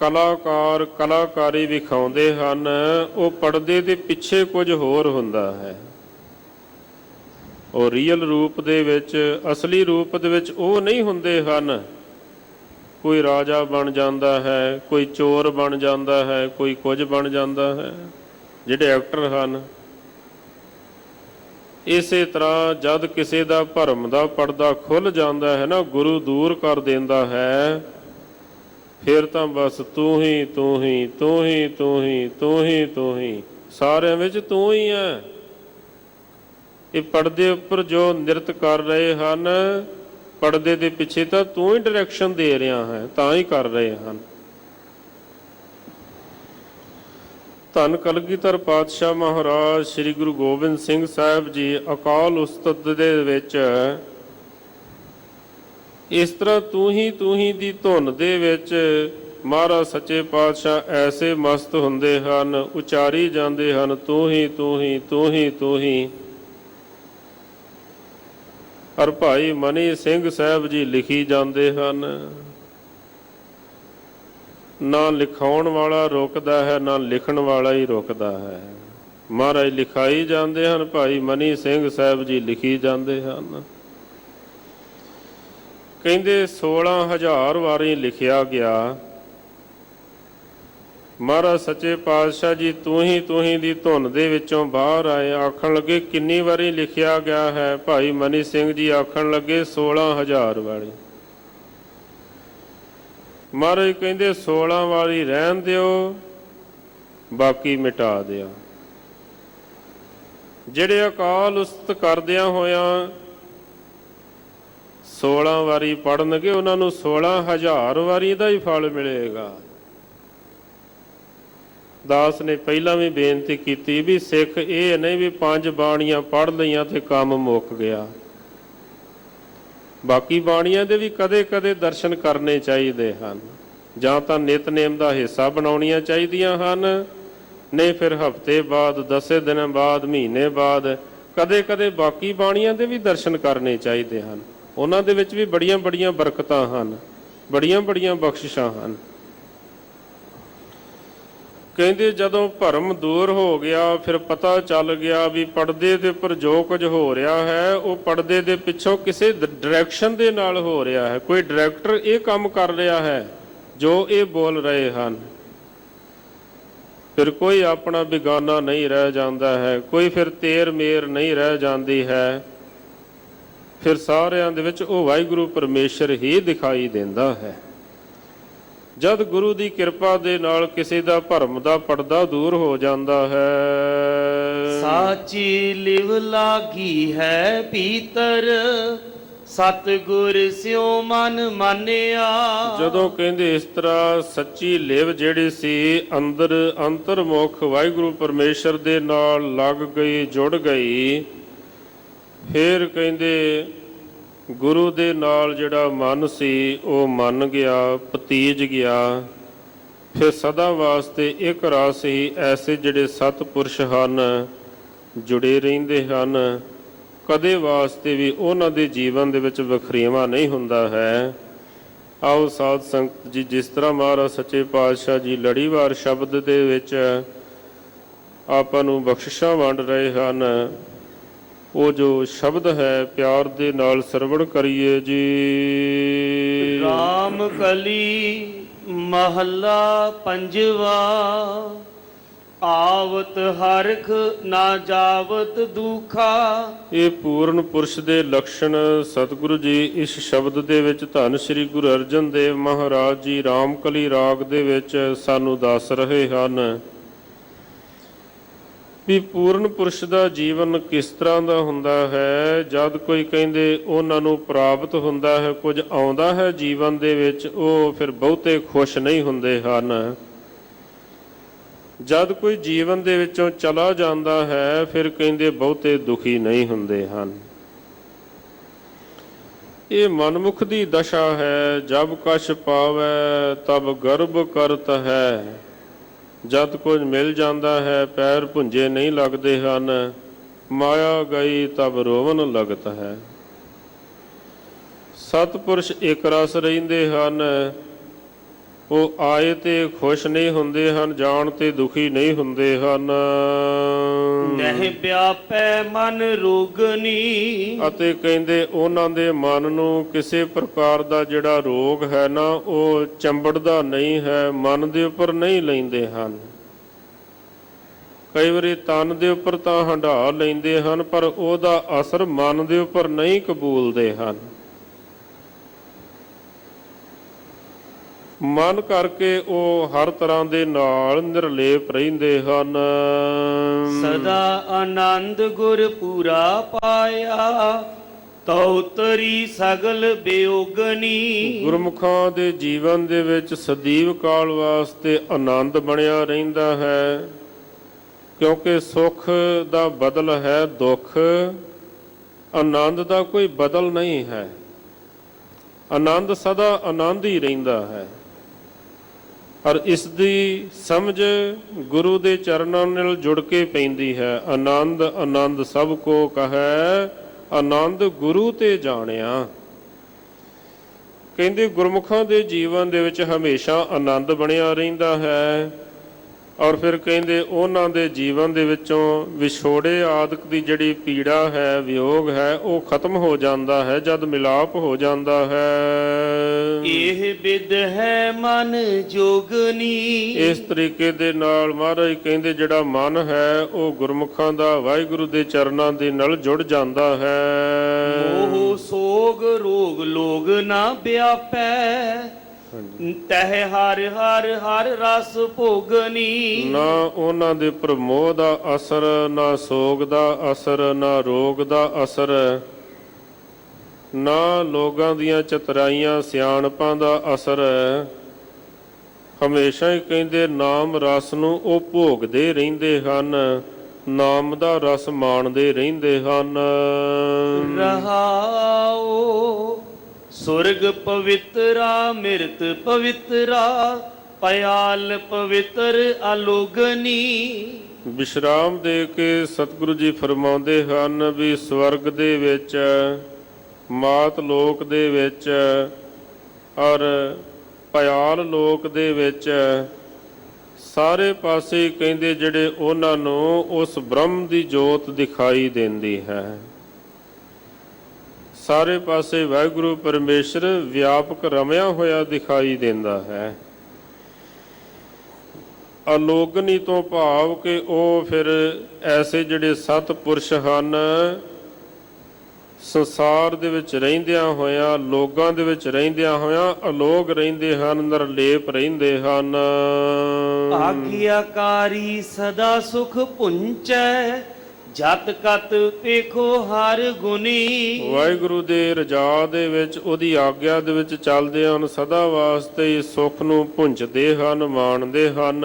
Speaker 3: ਕਲਾਕਾਰ ਕਲਾਕਾਰੀ ਵਿਖਾਉਂਦੇ ਹਨ, ਉਹ ਪਰਦੇ ਦੇ ਪਿੱਛੇ ਕੁਝ ਹੋਰ ਹੁੰਦਾ ਹੈ। ਉਹ ਰੀਅਲ ਰੂਪ ਦੇ ਵਿੱਚ, ਅਸਲੀ ਰੂਪ ਦੇ ਵਿੱਚ ਉਹ ਨਹੀਂ ਹੁੰਦੇ ਹਨ। ਕੋਈ ਰਾਜਾ ਬਣ ਜਾਂਦਾ ਹੈ, ਕੋਈ ਚੋਰ ਬਣ ਜਾਂਦਾ ਹੈ, ਕੋਈ ਕੁਝ ਬਣ ਜਾਂਦਾ ਹੈ, ਜਿਹੜੇ ਐਕਟਰ ਹਨ। ਇਸੇ ਤਰ੍ਹਾਂ ਜਦ ਕਿਸੇ ਦਾ ਭਰਮ ਦਾ ਪਰਦਾ ਖੁੱਲ ਜਾਂਦਾ ਹੈ ਨਾ, ਗੁਰੂ ਦੂਰ ਕਰ ਦਿੰਦਾ ਹੈ, ਫਿਰ ਤਾਂ ਬਸ ਤੂੰ ਹੀ ਤੂੰ ਹੀ ਤੂੰ ਹੀ ਤੂੰ ਹੀ ਤੂੰ ਹੀ ਤੂੰ ਹੀ, ਸਾਰਿਆਂ ਵਿੱਚ ਤੂੰ ਹੀ ਹੈ। ਇਹ ਪਰਦੇ ਉੱਪਰ ਜੋ ਨਿਰਤ ਕਰ ਰਹੇ ਹਨ, ਪਰਦੇ ਦੇ ਪਿੱਛੇ ਤਾਂ ਤੂੰ ਹੀ ਡਾਇਰੈਕਸ਼ਨ ਦੇ ਰਿਹਾ ਹੈ, ਤਾਂ ਹੀ ਕਰ ਰਹੇ ਹਨ। ਧੰਨ ਕਲਗੀਧਰ ਪਾਤਸ਼ਾਹ ਮਹਾਰਾਜ ਸ੍ਰੀ ਗੁਰੂ ਗੋਬਿੰਦ ਸਿੰਘ ਸਾਹਿਬ ਜੀ ਅਕਾਲ ਉਸਤਤ ਦੇ ਵਿੱਚ ਇਸ ਤਰ੍ਹਾਂ ਤੂੰ ਹੀ ਦੀ ਧੁਨ ਦੇ ਵਿੱਚ ਮਹਾਰਾਜ ਸੱਚੇ ਪਾਤਸ਼ਾਹ ਐਸੇ ਮਸਤ ਹੁੰਦੇ ਹਨ, ਉਚਾਰੀ ਜਾਂਦੇ ਹਨ, ਤੂੰ ਹੀ ਤੂੰ ਹੀ ਤੂੰ ਹੀ ਤੂੰ ਹੀ। ਔਰ ਭਾਈ ਮਨੀ ਸਿੰਘ ਸਾਹਿਬ ਜੀ ਲਿਖੀ ਜਾਂਦੇ ਹਨ। ਨਾ ਲਿਖਾਉਣ ਵਾਲਾ ਰੁਕਦਾ ਹੈ, ਨਾ ਲਿਖਣ ਵਾਲਾ ਹੀ ਰੁਕਦਾ ਹੈ। ਮਹਾਰਾਜ ਲਿਖਾਈ ਜਾਂਦੇ ਹਨ, ਭਾਈ ਮਨੀ ਸਿੰਘ ਸਾਹਿਬ ਜੀ ਲਿਖੀ ਜਾਂਦੇ ਹਨ। ਕਹਿੰਦੇ 16,000 ਵਾਰੀ ਲਿਖਿਆ ਗਿਆ। ਮਹਾਰਾਜ ਸੱਚੇ ਪਾਤਸ਼ਾਹ ਜੀ ਤੂੰ ਹੀ ਦੀ ਧੁਨ ਦੇ ਵਿੱਚੋਂ ਬਾਹਰ ਆਏ। ਆਖਣ ਲੱਗੇ ਕਿੰਨੀ ਵਾਰੀ ਲਿਖਿਆ ਗਿਆ ਹੈ? ਭਾਈ ਮਨੀ ਸਿੰਘ ਜੀ ਆਖਣ ਲੱਗੇ 16,000 ਵਾਰੀ। ਮਹਾਰਾਜ ਕਹਿੰਦੇ 16 ਵਾਰੀ ਰਹਿਣ ਦਿਓ, ਬਾਕੀ ਮਿਟਾ ਦਿਓ। ਜਿਹੜੇ ਅਕਾਲ ਉਸਤ ਕਰਦਿਆਂ ਹੋਇਆਂ 16 ਵਾਰੀ ਪੜ੍ਹਨਗੇ ਉਹਨਾਂ ਨੂੰ 16,000 ਵਾਰੀ ਦਾ ਹੀ ਫਲ ਮਿਲੇਗਾ। ਦਾਸ ਨੇ ਪਹਿਲਾਂ ਵੀ ਬੇਨਤੀ ਕੀਤੀ ਵੀ ਸਿੱਖ ਇਹ ਨਹੀਂ ਵੀ 5 ਬਾਣੀਆਂ ਪੜ੍ਹ ਲਈਆਂ ਤੇ ਕੰਮ ਮੁੱਕ ਗਿਆ। ਬਾਕੀ ਬਾਣੀਆਂ ਦੇ ਵੀ ਕਦੇ ਕਦੇ ਦਰਸ਼ਨ ਕਰਨੇ ਚਾਹੀਦੇ ਹਨ, ਜਾਂ ਤਾਂ ਨਿਤਨੇਮ ਦਾ ਹਿੱਸਾ ਬਣਾਉਣੀਆਂ ਚਾਹੀਦੀਆਂ ਹਨ, ਨਹੀਂ ਫਿਰ ਹਫ਼ਤੇ ਬਾਅਦ, 10 ਦਿਨਾਂ ਬਾਅਦ, ਮਹੀਨੇ ਬਾਅਦ ਕਦੇ ਕਦੇ ਬਾਕੀ ਬਾਣੀਆਂ ਦੇ ਵੀ ਦਰਸ਼ਨ ਕਰਨੇ ਚਾਹੀਦੇ ਹਨ। ਉਹਨਾਂ ਦੇ ਵਿੱਚ ਵੀ ਬੜੀਆਂ ਬੜੀਆਂ ਬਰਕਤਾਂ ਹਨ, ਬੜੀਆਂ ਬੜੀਆਂ ਬਖਸ਼ਿਸ਼ਾਂ ਹਨ। ਕਹਿੰਦੇ ਜਦੋਂ ਭਰਮ ਦੂਰ ਹੋ ਗਿਆ, ਫਿਰ ਪਤਾ ਚੱਲ ਗਿਆ ਵੀ ਪਰਦੇ ਦੇ ਉੱਪਰ ਜੋ ਕੁਝ ਹੋ ਰਿਹਾ ਹੈ ਉਹ ਪਰਦੇ ਦੇ ਪਿੱਛੋਂ ਕਿਸੇ ਡਾਇਰੈਕਸ਼ਨ ਦੇ ਨਾਲ ਹੋ ਰਿਹਾ ਹੈ। ਕੋਈ ਡਾਇਰੈਕਟਰ ਇਹ ਕੰਮ ਕਰ ਰਿਹਾ ਹੈ ਜੋ ਇਹ ਬੋਲ ਰਹੇ ਹਨ। ਫਿਰ ਕੋਈ ਆਪਣਾ ਬਿਗਾਨਾ ਨਹੀਂ ਰਹਿ ਜਾਂਦਾ ਹੈ, ਕੋਈ ਫਿਰ ਤੇਰ ਮੇਰ ਨਹੀਂ ਰਹਿ ਜਾਂਦੀ ਹੈ। ਫਿਰ ਸਾਰਿਆਂ ਦੇ ਵਿੱਚ ਉਹ ਵਾਹਿਗੁਰੂ ਪਰਮੇਸ਼ਰ ਹੀ ਦਿਖਾਈ ਦਿੰਦਾ ਹੈ। ਜਦ ਗੁਰੂ ਦੀ ਕਿਰਪਾ ਦੇ ਨਾਲ ਕਿਸੇ ਦਾ ਭਰਮ ਦਾ ਪਰਦਾ ਦੂਰ ਹੋ ਜਾਂਦਾ ਹੈ।
Speaker 2: ਸਾਚੀ ਲਿਵ ਲਾਗੀ ਹੈ ਭੀਤਰ, ਸਤਿਗੁਰ ਸਿਉ ਮਨ ਮਾਨਿਆ। ਜਦੋਂ ਕਹਿੰਦੇ ਇਸ ਤਰ੍ਹਾਂ ਸੱਚੀ ਲਿਵ ਜਿਹੜੀ ਸੀ ਅੰਦਰ ਅੰਤਰਮੁਖ ਵਾਹਿਗੁਰੂ ਪਰਮੇਸ਼ਰ ਦੇ ਨਾਲ ਲੱਗ ਗਈ, ਜੁੜ ਗਈ, ਫਿਰ ਕਹਿੰਦੇ ਗੁਰੂ ਦੇ ਨਾਲ ਜਿਹੜਾ ਮਨ ਸੀ ਉਹ ਮੰਨ ਗਿਆ, ਭਤੀਜ ਗਿਆ। ਫਿਰ ਸਦਾ ਵਾਸਤੇ ਇੱਕ ਰਸ ਹੀ ਐਸੇ ਜਿਹੜੇ ਸਤਿਪੁਰਸ਼ ਹਨ ਜੁੜੇ ਰਹਿੰਦੇ ਹਨ। ਕਦੇ ਵਾਸਤੇ ਵੀ ਉਹਨਾਂ ਦੇ ਜੀਵਨ ਦੇ ਵਿੱਚ ਵਖਰੇਵਾਂ ਨਹੀਂ ਹੁੰਦਾ ਹੈ। ਆਓ ਸਾਧ ਸੰਗਤ ਜੀ, ਜਿਸ ਤਰ੍ਹਾਂ ਮਹਾਰਾਜ ਸੱਚੇ ਪਾਤਸ਼ਾਹ ਜੀ ਲੜੀਵਾਰ ਸ਼ਬਦ ਦੇ ਵਿੱਚ ਆਪਾਂ ਨੂੰ ਬਖਸ਼ਿਸ਼ਾਂ ਵੰਡ ਰਹੇ ਹਨ, ਉਹ ਜੋ ਸ਼ਬਦ ਹੈ ਪਿਆਰ ਦੇ ਨਾਲ ਸਰਵਣ ਕਰੀਏ ਜੀ। ਰਾਮ ਕਲੀ ਮਹੱਲਾ ਪੰਜਵਾ, ਆਵਤ ਹਰਖ ਨਾ ਜਾਵਤ ਦੁਖਾ। ਇਹ ਪੂਰਨ ਪੁਰਸ਼ ਦੇ ਲਕਸ਼ਣ ਸਤਿਗੁਰੂ ਜੀ ਇਸ ਸ਼ਬਦ ਦੇ ਵਿੱਚ ਧੰਨ ਸ੍ਰੀ ਗੁਰੂ ਅਰਜਨ ਦੇਵ ਮਹਾਰਾਜ ਜੀ ਰਾਮਕਲੀ ਰਾਗ ਦੇ ਵਿੱਚ ਸਾਨੂੰ ਦੱਸ ਰਹੇ ਹਨ ਵੀ ਪੂਰਨ ਪੁਰਸ਼ ਦਾ ਜੀਵਨ ਕਿਸ ਤਰ੍ਹਾਂ ਦਾ ਹੁੰਦਾ ਹੈ। ਜਦ ਕੋਈ ਕਹਿੰਦੇ ਉਹਨਾਂ ਨੂੰ ਪ੍ਰਾਪਤ ਹੁੰਦਾ ਹੈ, ਕੁਝ ਆਉਂਦਾ ਹੈ ਜੀਵਨ ਦੇ ਵਿੱਚ, ਉਹ ਫਿਰ ਬਹੁਤੇ ਖੁਸ਼ ਨਹੀਂ ਹੁੰਦੇ ਹਨ। ਜਦ ਕੋਈ ਜੀਵਨ ਦੇ ਵਿੱਚੋਂ ਚਲਾ ਜਾਂਦਾ ਹੈ, ਫਿਰ ਕਹਿੰਦੇ ਬਹੁਤੇ ਦੁਖੀ ਨਹੀਂ ਹੁੰਦੇ ਹਨ। ਇਹ ਮਨਮੁਖ ਦੀ ਦਸ਼ਾ ਹੈ। ਜਬ ਕਛ ਪਾਵੈ ਤਬ ਗਰਭ ਕਰਤ ਹੈ। ਜਦ ਕੁਝ ਮਿਲ ਜਾਂਦਾ ਹੈ ਪੈਰ ਭੁੰਜੇ ਨਹੀਂ ਲੱਗਦੇ ਹਨ। ਮਾਇਆ ਗਈ ਤਬ ਰੋਵਨ ਲਗਤ ਹੈ। ਸਤਿਪੁਰਸ਼ ਇੱਕ ਰਸ ਰਹਿੰਦੇ ਹਨ। ਉਹ ਆਏ ਤੇ ਖੁਸ਼ ਨਹੀਂ ਹੁੰਦੇ ਹਨ, ਜਾਣ ਤੇ ਦੁਖੀ ਨਹੀਂ ਹੁੰਦੇ ਹਨ। ਨਹਿ ਵਿਆਪੈ ਮਨ ਰੋਗਨੀ। ਅਤੇ
Speaker 3: ਕਹਿੰਦੇ ਉਹਨਾਂ ਦੇ ਮਨ ਨੂੰ ਕਿਸੇ ਪ੍ਰਕਾਰ ਦਾ ਜਿਹੜਾ ਰੋਗ ਹੈ ਨਾ, ਉਹ ਚੰਬੜਦਾ ਨਹੀਂ ਹੈ, ਮਨ ਦੇ ਉੱਪਰ ਨਹੀਂ ਲੈਂਦੇ ਹਨ। ਕਈ ਵਾਰੀ ਤਨ ਦੇ ਉੱਪਰ ਤਾਂ ਹੰਢਾ ਲੈਂਦੇ ਹਨ, ਪਰ ਉਹਦਾ ਅਸਰ ਮਨ ਦੇ ਉੱਪਰ ਨਹੀਂ ਕਬੂਲਦੇ ਹਨ। ਮਨ ਕਰਕੇ ਉਹ ਹਰ ਤਰ੍ਹਾਂ ਦੇ ਨਾਲ ਨਿਰਲੇਪ ਰਹਿੰਦੇ ਹਨ।
Speaker 2: ਸਦਾ ਆਨੰਦ ਗੁਰ ਪੂਰਾ ਪਾਇਆ, ਤਉ ਤਰੀ ਸਗਲ ਬਿਯੋਗਨੀ। ਗੁਰਮੁਖਾਂ ਦੇ ਜੀਵਨ ਦੇ ਵਿੱਚ ਸਦੀਵ ਕਾਲ ਵਾਸਤੇ ਆਨੰਦ ਬਣਿਆ ਰਹਿੰਦਾ ਹੈ, ਕਿਉਂਕਿ ਸੁੱਖ ਦਾ ਬਦਲ ਹੈ, ਦੁੱਖ ਆਨੰਦ ਦਾ ਕੋਈ ਬਦਲ ਨਹੀਂ ਹੈ।
Speaker 3: ਆਨੰਦ ਸਦਾ ਆਨੰਦ ਹੀ ਰਹਿੰਦਾ ਹੈ। ਔਰ ਇਸ ਦੀ ਸਮਝ ਗੁਰੂ ਦੇ ਚਰਨਾਂ ਨਾਲ ਜੁੜ ਕੇ ਪੈਂਦੀ ਹੈ। ਆਨੰਦ ਆਨੰਦ ਸਭ ਕੋ ਕਹੈ, ਆਨੰਦ ਗੁਰੂ ਤੇ ਜਾਣਿਆ। ਕਹਿੰਦੇ ਗੁਰਮੁਖਾਂ ਦੇ ਜੀਵਨ ਦੇ ਵਿੱਚ ਹਮੇਸ਼ਾ ਆਨੰਦ ਬਣਿਆ ਰਹਿੰਦਾ ਹੈ। ਔਰ ਫਿਰ ਕਹਿੰਦੇ ਉਹਨਾਂ ਦੇ ਜੀਵਨ ਦੇ ਵਿੱਚੋਂ ਵਿਛੋੜੇ ਆਦਿਕ ਦੀ ਜਿਹੜੀ ਪੀੜਾ ਹੈ, ਵਿਯੋਗ ਹੈ, ਉਹ ਖਤਮ ਹੋ ਜਾਂਦਾ ਹੈ ਜਦ ਮਿਲਾਪ ਹੋ ਜਾਂਦਾ ਹੈ।
Speaker 2: ਇਹ ਬਿਦ ਹੈ ਮਨ ਜੋਗਨੀ।
Speaker 3: ਇਸ ਤਰੀਕੇ ਦੇ ਨਾਲ ਮਹਾਰਾਜ ਕਹਿੰਦੇ ਜਿਹੜਾ ਮਨ ਹੈ ਉਹ ਗੁਰਮੁਖਾਂ ਦਾ ਵਾਹਿਗੁਰੂ ਦੇ ਚਰਨਾਂ ਦੇ ਨਾਲ ਜੁੜ ਜਾਂਦਾ ਹੈ।
Speaker 2: ਮੋਹ ਸੋਗ ਰੋਗ ਲੋਗ ਨਾ ਵਿਆਪੈ, ਤਹ ਹਰ ਹਰ ਹਰ ਰਸ ਭੋਗਨੀ।
Speaker 3: ਨਾ ਉਹਨਾਂ ਦੇ ਪ੍ਰਮੋਹ ਦਾ ਅਸਰ, ਨਾ ਸੋਗ ਦਾ ਅਸਰ, ਨਾ ਰੋਗ ਦਾ ਅਸਰ, ਨਾ ਲੋਕਾਂ ਦੀਆਂ ਚਤਰਾਈਆਂ ਸਿਆਣਪਾਂ ਦਾ ਅਸਰ। ਹਮੇਸ਼ਾ ਹੀ ਕਹਿੰਦੇ ਨਾਮ ਰਸ ਨੂੰ ਉਹ ਭੋਗਦੇ ਰਹਿੰਦੇ ਹਨ, ਨਾਮ ਦਾ ਰਸ ਮਾਣਦੇ ਰਹਿੰਦੇ ਹਨ।
Speaker 2: ਰਹਾਓ ਸੁਰਗ ਪਵਿੱਤਰਾ ਮਿਰਤ ਪਵਿੱਤਰਾ, ਪਿਆਲ ਪਵਿੱਤਰ ਅਲੋਗਨੀ।
Speaker 3: ਵਿਸ਼ਰਾਮ ਦੇ ਕੇ ਸਤਿਗੁਰੂ ਜੀ ਫਰਮਾਉਂਦੇ ਹਨ ਵੀ ਸਵਰਗ ਦੇ ਵਿੱਚ, ਮਾਤ ਲੋਕ ਦੇ ਵਿੱਚ ਔਰ ਪਿਆਲ ਲੋਕ ਦੇ ਵਿੱਚ ਸਾਰੇ ਪਾਸੇ ਕਹਿੰਦੇ ਜਿਹੜੇ ਉਹਨਾਂ ਨੂੰ ਉਸ ਬ੍ਰਹਮ ਦੀ ਜੋਤ ਦਿਖਾਈ ਦਿੰਦੀ ਹੈ। ਸਾਰੇ ਪਾਸੇ ਵਾਹਿਗੁਰੂ ਪਰਮੇਸ਼ਰ ਵਿਆਪਕ ਰਮਿਆ ਹੋਇਆ ਦਿਖਾਈ ਦਿੰਦਾ ਹੈ। ਅਲੋਗਨੀ ਤੋਂ ਭਾਵ ਕਿ ਉਹ ਫਿਰ ਐਸੇ ਜਿਹੜੇ ਸਤਿਪੁਰਸ਼ ਹਨ, ਸੰਸਾਰ ਦੇ ਵਿੱਚ ਰਹਿੰਦਿਆਂ ਹੋਇਆਂ, ਲੋਕਾਂ ਦੇ ਵਿੱਚ ਰਹਿੰਦਿਆਂ ਹੋਇਆਂ ਅਲੋਗ ਰਹਿੰਦੇ ਹਨ, ਨਿਰਲੇਪ ਰਹਿੰਦੇ ਹਨ।
Speaker 2: ਆਗਿਆਕਾਰੀ ਸਦਾ ਸੁਖ ਪੁੰਚੈ, ਜਤ ਕਤ ਵੇਖੋ ਹਰ ਗੁਣੀ।
Speaker 3: ਵਾਹਿਗੁਰੂ ਦੇ ਰਜਾ ਦੇ ਵਿੱਚ, ਉਹਦੀ ਆਗਿਆ ਦੇ ਵਿੱਚ ਚੱਲਦੇ ਹਨ, ਸਦਾ ਵਾਸਤੇ ਸੁੱਖ ਨੂੰ ਪੁੰਚਦੇ ਹਨ, ਮਾਣਦੇ ਹਨ।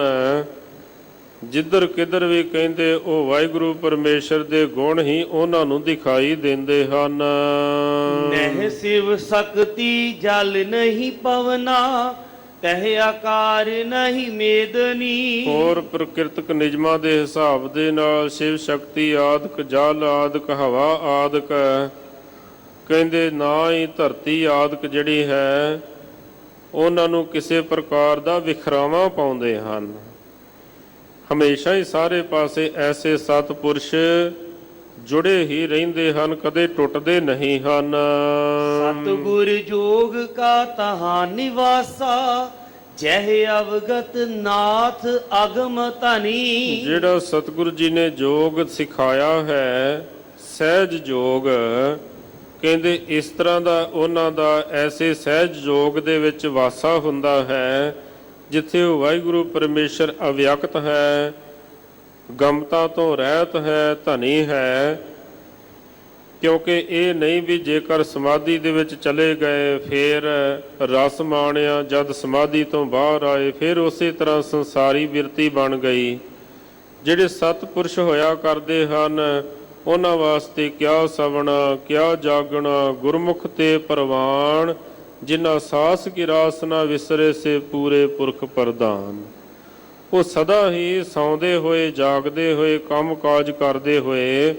Speaker 3: ਜਿੱਧਰ ਕਿੱਧਰ ਵੀ ਕਹਿੰਦੇ ਉਹ ਵਾਹਿਗੁਰੂ ਪਰਮੇਸ਼ਰ ਦੇ ਗੁਣ ਹੀ ਉਹਨਾਂ ਨੂੰ ਦਿਖਾਈ ਦਿੰਦੇ ਹਨ।
Speaker 2: ਨਹਿ ਸਿਵ ਸਕਤੀ ਜਲ ਨਹੀਂ ਪਵਨਾ, ਤਹ ਆਕਾਰ ਨਹੀਂ ਮੇਦਨੀ।
Speaker 3: ਹੋਰ ਪ੍ਰਕਿਰਤਕ ਨਿਯਮਾਂ ਦੇ ਹਿਸਾਬ ਦੇ ਨਾਲ ਸ਼ਿਵ ਸ਼ਕਤੀ ਆਦਿਕ, ਜਲ ਆਦਿਕ, ਹਵਾ ਆਦਿਕ, ਕਹਿੰਦੇ ਨਾ ਹੀ ਧਰਤੀ ਆਦਿਕ ਜਿਹੜੀ ਹੈ ਉਹਨਾਂ ਨੂੰ ਕਿਸੇ ਪ੍ਰਕਾਰ ਦਾ ਵਿਖਰਾਵਾ ਪਾਉਂਦੇ ਹਨ। ਹਮੇਸ਼ਾ ਹੀ ਸਾਰੇ ਪਾਸੇ ਐਸੇ ਸਤਿਪੁਰਸ਼ ਜੁੜੇ ਹੀ ਰਹਿੰਦੇ ਹਨ, ਕਦੇ ਟੁੱਟਦੇ ਨਹੀਂ ਹਨ।
Speaker 2: ਸਤਿਗੁਰ ਜੋਗ ਕਾ ਤਹਾਂ ਨਿਵਾਸਾ, ਜਹ ਅਵਗਤ ਨਾਥ ਅਗਮ ਧਨੀ।
Speaker 3: ਜਿਹੜਾ ਸਤਿਗੁਰੂ ਜੀ ਨੇ ਜੋਗ ਸਿਖਾਇਆ ਹੈ, ਸਹਿਜ ਜੋਗ, ਕਹਿੰਦੇ ਇਸ ਤਰ੍ਹਾਂ ਦਾ ਉਹਨਾਂ ਦਾ ਐਸੇ ਸਹਿਜ ਜੋਗ ਦੇ ਵਿੱਚ ਵਾਸਾ ਹੁੰਦਾ ਹੈ ਜਿੱਥੇ ਉਹ ਵਾਹਿਗੁਰੂ ਪਰਮੇਸ਼ਰ ਅਵਿਅਕਤ ਹੈ, ਗਮਤਾ ਤੋਂ ਰਹਿਤ ਹੈ, ਧਨੀ ਹੈ। ਕਿਉਂਕਿ ਇਹ ਨਹੀਂ ਵੀ ਜੇਕਰ ਸਮਾਧੀ ਦੇ ਵਿੱਚ ਚਲੇ ਗਏ ਫਿਰ ਰਸ ਮਾਣਿਆ, ਜਦ ਸਮਾਧੀ ਤੋਂ ਬਾਹਰ ਆਏ ਫਿਰ ਉਸੇ ਤਰ੍ਹਾਂ ਸੰਸਾਰੀ ਬਿਰਤੀ ਬਣ ਗਈ। ਜਿਹੜੇ ਸਤਿਪੁਰਸ਼ ਹੋਇਆ ਕਰਦੇ ਹਨ ਉਹਨਾਂ ਵਾਸਤੇ ਕਿਆ ਸਵਣਾ, ਕਿਆ ਜਾਗਣਾ, ਗੁਰਮੁਖ ਤੇ ਪ੍ਰਵਾਨ, ਜਿਨ੍ਹਾਂ ਸਾਸ ਕੀ ਰਾਸ ਨਾ ਵਿਸਰੇ ਸੇ ਪੂਰੇ ਪੁਰਖ ਪ੍ਰਦਾਨ। ਉਹ ਸਦਾ ਹੀ ਸੌਂਦੇ ਹੋਏ, ਜਾਗਦੇ ਹੋਏ, ਕੰਮ ਕਾਜ ਕਰਦੇ ਹੋਏ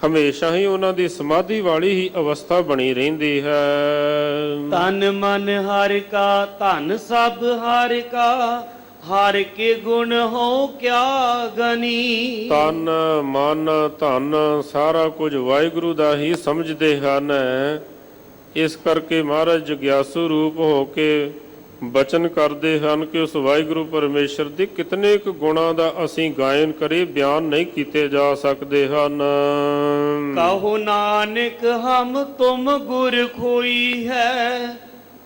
Speaker 3: ਹਮੇਸ਼ਾ ਹੀ ਉਹਨਾਂ ਦੀ ਸਮਾਧੀ ਵਾਲੀ ਹੀ ਅਵਸਥਾ ਬਣੀ ਰਹਿੰਦੀ ਹੈ।
Speaker 2: ਤਨ ਮਨ ਹਰਿ ਕਾ, ਧਨ ਸਭ ਹਰਿ ਕਾ, ਹਰਿ ਕੇ ਗੁਣ ਹੋ ਕਿਆ ਗਨੀ।
Speaker 3: ਤਨ ਮਨ ਧਨ ਸਾਰਾ ਕੁਝ ਵਾਹਿਗੁਰੂ ਦਾ ਹੀ ਸਮਝਦੇ ਹਨ। ਇਸ ਕਰਕੇ ਮਹਾਰਾਜ ਜਗਿਆਸੂ ਰੂਪ ਹੋ ਕੇ ਬਚਨ ਕਰਦੇ ਹਨ ਕਿ ਉਸ ਵਾਹਿਗੁਰੂ ਪਰਮੇਸ਼ਰ ਦੇ ਕਿਤਨੇ ਕੁ ਗੁਣਾਂ ਦਾ ਅਸੀਂ ਗਾਇਨ ਕਰੇ, ਬਿਆਨ ਨਹੀਂ ਕੀਤੇ ਜਾ ਸਕਦੇ ਹਨ।
Speaker 2: ਕਹੋ ਨਾਨਕ ਹਮ ਤੁਮ ਗੁਰ ਖੋਈ ਹੈ,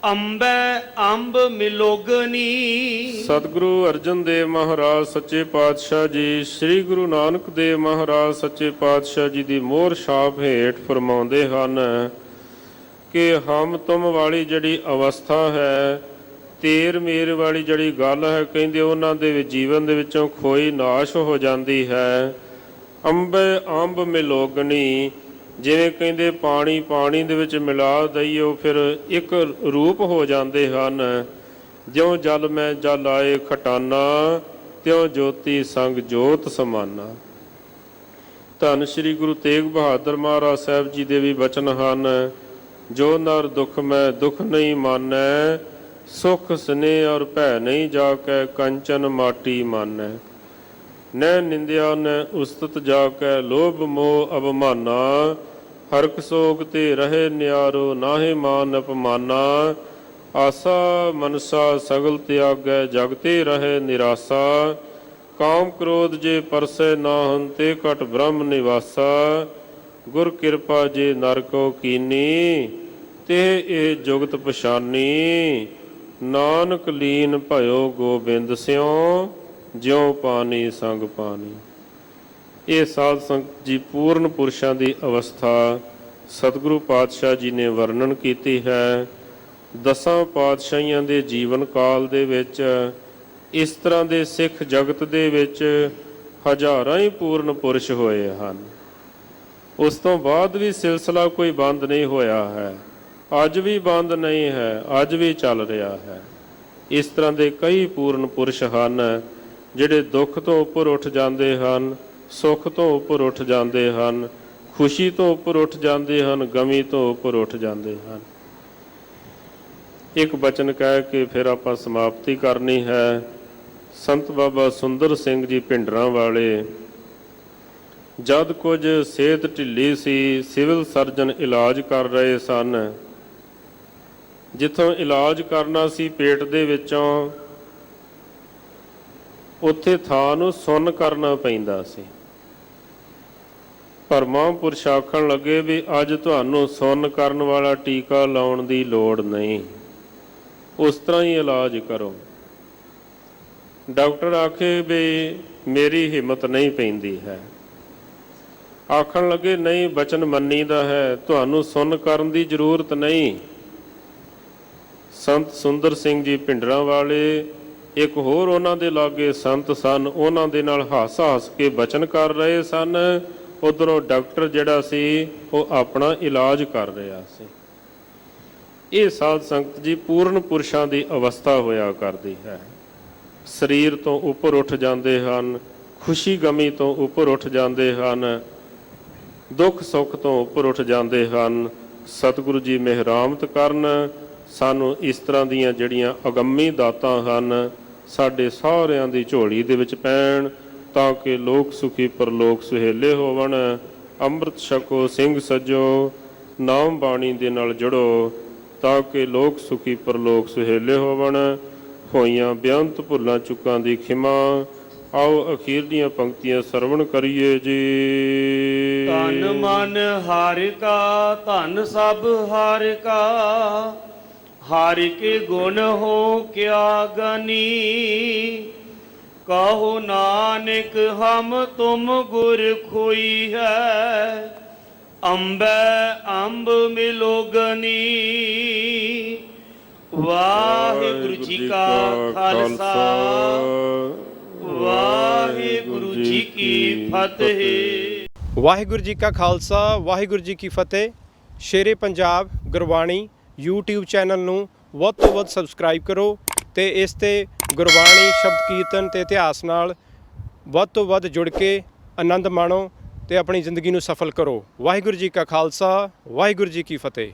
Speaker 2: ਅੰਬੈ ਅੰਬ ਮਿਲੋਗਨੀ।
Speaker 3: ਸਤਿਗੁਰੂ ਅਰਜਨ ਦੇਵ ਮਹਾਰਾਜ ਸੱਚੇ ਪਾਤਸ਼ਾਹ ਜੀ, ਸ੍ਰੀ ਗੁਰੂ ਨਾਨਕ ਦੇਵ ਮਹਾਰਾਜ ਸੱਚੇ ਪਾਤਸ਼ਾਹ ਜੀ ਦੀ ਮੋਹਰ ਛਾਪ ਹੇਠ ਫਰਮਾਉਂਦੇ ਹਨ ਕਿ ਹਮ ਤੁਮ ਵਾਲੀ ਜਿਹੜੀ ਅਵਸਥਾ ਹੈ, ਤੇਰ ਮੇਰ ਵਾਲੀ ਜਿਹੜੀ ਗੱਲ ਹੈ, ਕਹਿੰਦੇ ਉਹਨਾਂ ਦੇ ਜੀਵਨ ਦੇ ਵਿੱਚੋਂ ਖੋਈ ਨਾਸ਼ ਹੋ ਜਾਂਦੀ ਹੈ। ਅੰਬੇ ਅੰਬ ਮਿਲੋਗਣੀ, ਜਿਵੇਂ ਕਹਿੰਦੇ ਪਾਣੀ ਪਾਣੀ ਦੇ ਵਿੱਚ ਮਿਲਾ ਦਈਓ ਫਿਰ ਇੱਕ ਰੂਪ ਹੋ ਜਾਂਦੇ ਹਨ। ਜਿਉਂ ਜਲ ਮੈਂ ਜਲ ਆਏ ਖਟਾਨਾ, ਤਿਉਂ ਜੋਤੀ ਸੰਗ ਜੋਤ ਸਮਾਨਾ। ਧੰਨ ਸ੍ਰੀ ਗੁਰੂ ਤੇਗ ਬਹਾਦਰ ਮਹਾਰਾਜ ਸਾਹਿਬ ਜੀ ਦੇ ਵੀ ਬਚਨ ਹਨ। ਜੋ ਨਰ ਦੁਖ ਮੈਂ ਦੁਖ ਨਹੀਂ ਮਾਨੈ, ਸੁਖ ਸਨੇਹ ਔਰ ਭੈ ਨਹੀਂ ਜਾ ਕੈ, ਕੰਚਨ ਮਾਟੀ ਮਾਨੈ। ਨੈ ਨਿੰਦਿਆ ਨੈ ਉਸਤਤ ਜਾ ਕੈ, ਲੋਭ ਮੋਹ ਅਭਮਾਨਾ। ਹਰਕ ਸੋਗ ਤੇ ਰਹੇ ਨਿਆਰੋ, ਨਾਹੇ ਮਾਨ ਅਪਮਾਨਾ। ਆਸਾ ਮਨਸਾ ਸਗਲ ਤਿਆਗੈ, ਜਗ ਤੇ ਰਹੇ ਨਿਰਾਸਾ। ਕਾਮ ਕ੍ਰੋਧ ਜੇ ਪਰਸੈ ਨਾਹਨ, ਤੇ ਘਟ ਬ੍ਰਹਮ ਨਿਵਾਸਾ। ਗੁਰ ਕਿਰਪਾ ਜੇ ਨਰ ਕੋ ਕੀਨੀ, ਤੇ ਇਹ ਜੁਗਤ ਪਛਾਨੀ। ਨਾਨਕ ਲੀਨ ਭਇਓ ਗੋਬਿੰਦ ਸਿਉ, ਜਿਉ ਪਾਣੀ ਸੰਗ ਪਾਣੀ। ਇਹ ਸਾਧ ਸੰਗਤ ਜੀ ਪੂਰਨ ਪੁਰਸ਼ਾਂ ਦੀ ਅਵਸਥਾ ਸਤਿਗੁਰੂ ਪਾਤਸ਼ਾਹ ਜੀ ਨੇ ਵਰਣਨ ਕੀਤੀ ਹੈ। ਦਸਾਂ ਪਾਤਸ਼ਾਹੀਆਂ ਦੇ ਜੀਵਨ ਕਾਲ ਦੇ ਵਿੱਚ ਇਸ ਤਰ੍ਹਾਂ ਦੇ ਸਿੱਖ ਜਗਤ ਦੇ ਵਿੱਚ ਹਜ਼ਾਰਾਂ ਹੀ ਪੂਰਨ ਪੁਰਸ਼ ਹੋਏ ਹਨ। ਉਸ ਤੋਂ ਬਾਅਦ ਵੀ ਸਿਲਸਿਲਾ ਕੋਈ ਬੰਦ ਨਹੀਂ ਹੋਇਆ ਹੈ, ਅੱਜ ਵੀ ਬੰਦ ਨਹੀਂ ਹੈ, ਅੱਜ ਵੀ ਚੱਲ ਰਿਹਾ ਹੈ। ਇਸ ਤਰ੍ਹਾਂ ਦੇ ਕਈ ਪੂਰਨ ਪੁਰਸ਼ ਹਨ ਜਿਹੜੇ ਦੁੱਖ ਤੋਂ ਉੱਪਰ ਉੱਠ ਜਾਂਦੇ ਹਨ, ਸੁੱਖ ਤੋਂ ਉੱਪਰ ਉੱਠ ਜਾਂਦੇ ਹਨ, ਖੁਸ਼ੀ ਤੋਂ ਉੱਪਰ ਉੱਠ ਜਾਂਦੇ ਹਨ, ਗਮੀ ਤੋਂ ਉੱਪਰ ਉੱਠ ਜਾਂਦੇ ਹਨ। ਇੱਕ ਬਚਨ ਕਹਿ ਕੇ ਫਿਰ ਆਪਾਂ ਸਮਾਪਤੀ ਕਰਨੀ ਹੈ। ਸੰਤ ਬਾਬਾ ਸੁੰਦਰ ਸਿੰਘ ਜੀ ਭਿੰਡਰਾਂ ਵਾਲੇ, ਜਦ ਕੁਝ ਸਿਹਤ ਢਿੱਲੀ ਸੀ, ਸਿਵਲ ਸਰਜਨ ਇਲਾਜ ਕਰ ਰਹੇ ਸਨ। ਜਿੱਥੋਂ ਇਲਾਜ ਕਰਨਾ ਸੀ ਪੇਟ ਦੇ ਵਿੱਚੋਂ, ਉੱਥੇ ਥਾਂ ਨੂੰ ਸੁੰਨ ਕਰਨਾ ਪੈਂਦਾ ਸੀ। ਪਰ ਮਹਾਂਪੁਰਸ਼ ਆਖਣ ਲੱਗੇ ਵੀ ਅੱਜ ਤੁਹਾਨੂੰ ਸੁੰਨ ਕਰਨ ਵਾਲਾ ਟੀਕਾ ਲਾਉਣ ਦੀ ਲੋੜ ਨਹੀਂ, ਉਸ ਤਰ੍ਹਾਂ ਹੀ ਇਲਾਜ ਕਰੋ। ਡਾਕਟਰ ਆਖੇ ਵੀ ਮੇਰੀ ਹਿੰਮਤ ਨਹੀਂ ਪੈਂਦੀ ਹੈ। ਆਖਣ ਲੱਗੇ ਨਹੀਂ, ਬਚਨ ਮੰਨੀਦਾ ਹੈ, ਤੁਹਾਨੂੰ ਸੁੰਨ ਕਰਨ ਦੀ ਜ਼ਰੂਰਤ ਨਹੀਂ। ਸੰਤ ਸੁੰਦਰ ਸਿੰਘ ਜੀ ਭਿੰਡਰਾਂ ਵਾਲੇ, ਇੱਕ ਹੋਰ ਉਹਨਾਂ ਦੇ ਲਾਗੇ ਸੰਤ ਸਨ, ਉਹਨਾਂ ਦੇ ਨਾਲ ਹੱਸ ਕੇ ਬਚਨ ਕਰ ਰਹੇ ਸਨ। ਉੱਧਰੋਂ ਡਾਕਟਰ ਜਿਹੜਾ ਸੀ ਉਹ ਆਪਣਾ ਇਲਾਜ ਕਰ ਰਿਹਾ ਸੀ। ਇਹ ਸਾਧ ਸੰਗਤ ਜੀ ਪੂਰਨ ਪੁਰਸ਼ਾਂ ਦੀ ਅਵਸਥਾ ਹੋਇਆ ਕਰਦੀ ਹੈ। ਸਰੀਰ ਤੋਂ ਉੱਪਰ ਉੱਠ ਜਾਂਦੇ ਹਨ, ਖੁਸ਼ੀ ਗਮੀ ਤੋਂ ਉੱਪਰ ਉੱਠ ਜਾਂਦੇ ਹਨ, ਦੁੱਖ ਸੁੱਖ ਤੋਂ ਉੱਪਰ ਉੱਠ ਜਾਂਦੇ ਹਨ। ਸਤਿਗੁਰੂ ਜੀ ਮਿਹਰਾਮਤ ਕਰਨ, ਸਾਨੂੰ ਇਸ ਤਰ੍ਹਾਂ ਦੀਆਂ ਜਿਹੜੀਆਂ ਅਗੰਮੀ ਦਾਤਾਂ ਹਨ ਸਾਡੇ ਸਾਰਿਆਂ ਦੀ ਝੋਲੀ ਦੇ ਵਿੱਚ ਪੈਣ, ਤਾਂ ਕਿ ਲੋਕ ਸੁਖੀ ਪਰਲੋਕ ਸੁਹੇਲੇ ਹੋਵਣ। ਅੰਮ੍ਰਿਤ ਛਕੋ ਸਿੰਘ ਸੱਜੋ, ਨਾਮ ਬਾਣੀ ਦੇ ਨਾਲ ਜੁੜੋ, ਤਾਂ ਕਿ ਲੋਕ ਸੁਖੀ ਪਰਲੋਕ ਸੁਹੇਲੇ ਹੋਵਣ। ਹੋਈਆਂ ਬੇਅੰਤ ਭੁੱਲਾਂ ਚੁੱਕਾਂ ਦੀ ਖਿਮਾ। ਆਓ ਅਖੀਰਲੀਆਂ ਪੰਕਤੀਆਂ ਸਰਵਣ ਕਰੀਏ ਜੀ।
Speaker 2: ਧਨ ਮਨ ਹਰਿ ਕਾ, ਧਨ ਸਭ ਹਰਿ ਕਾ। ਹਰਿ ਕੇ ਗੁਣ ਹੋ ਕਿਆ ਗਨੀ। ਕਹੋ ਨਾਨਕ ਹਮ ਤੁਮ ਗੁਰ ਖੋਈ ਹੈ। ਅੰਬੈ ਅੰਬ ਮਿਲੋਗਨੀ। ਵਾਹਿਗੁਰੂ ਜੀ ਕਾ ਖਾਲਸਾ, ਵਾਹਿਗੁਰੂ ਜੀ ਕੀ ਫਤਿਹ।
Speaker 4: ਵਾਹਿਗੁਰੂ ਜੀ ਕਾ ਖਾਲਸਾ, ਵਾਹਿਗੁਰੂ ਜੀ ਕੀ ਫਤਿਹ। ਸ਼ੇਰੇ ਪੰਜਾਬ ਗੁਰਬਾਣੀ YouTube ਚੈਨਲ ਨੂੰ ਵੱਧ ਤੋਂ ਵੱਧ ਸਬਸਕ੍ਰਾਈਬ ਕਰੋ ਤੇ ਇਸ ਤੇ ਗੁਰਬਾਣੀ, ਸ਼ਬਦ ਕੀਰਤਨ ਤੇ ਇਤਿਹਾਸ ਨਾਲ ਵੱਧ ਤੋਂ ਵੱਧ ਜੁੜ ਕੇ ਆਨੰਦ ਮਾਣੋ ਤੇ ਆਪਣੀ ਜ਼ਿੰਦਗੀ ਨੂੰ ਸਫਲ ਕਰੋ। ਵਾਹਿਗੁਰੂ ਜੀ ਕਾ ਖਾਲਸਾ, ਵਾਹਿਗੁਰੂ ਜੀ ਕੀ ਫਤਿਹ।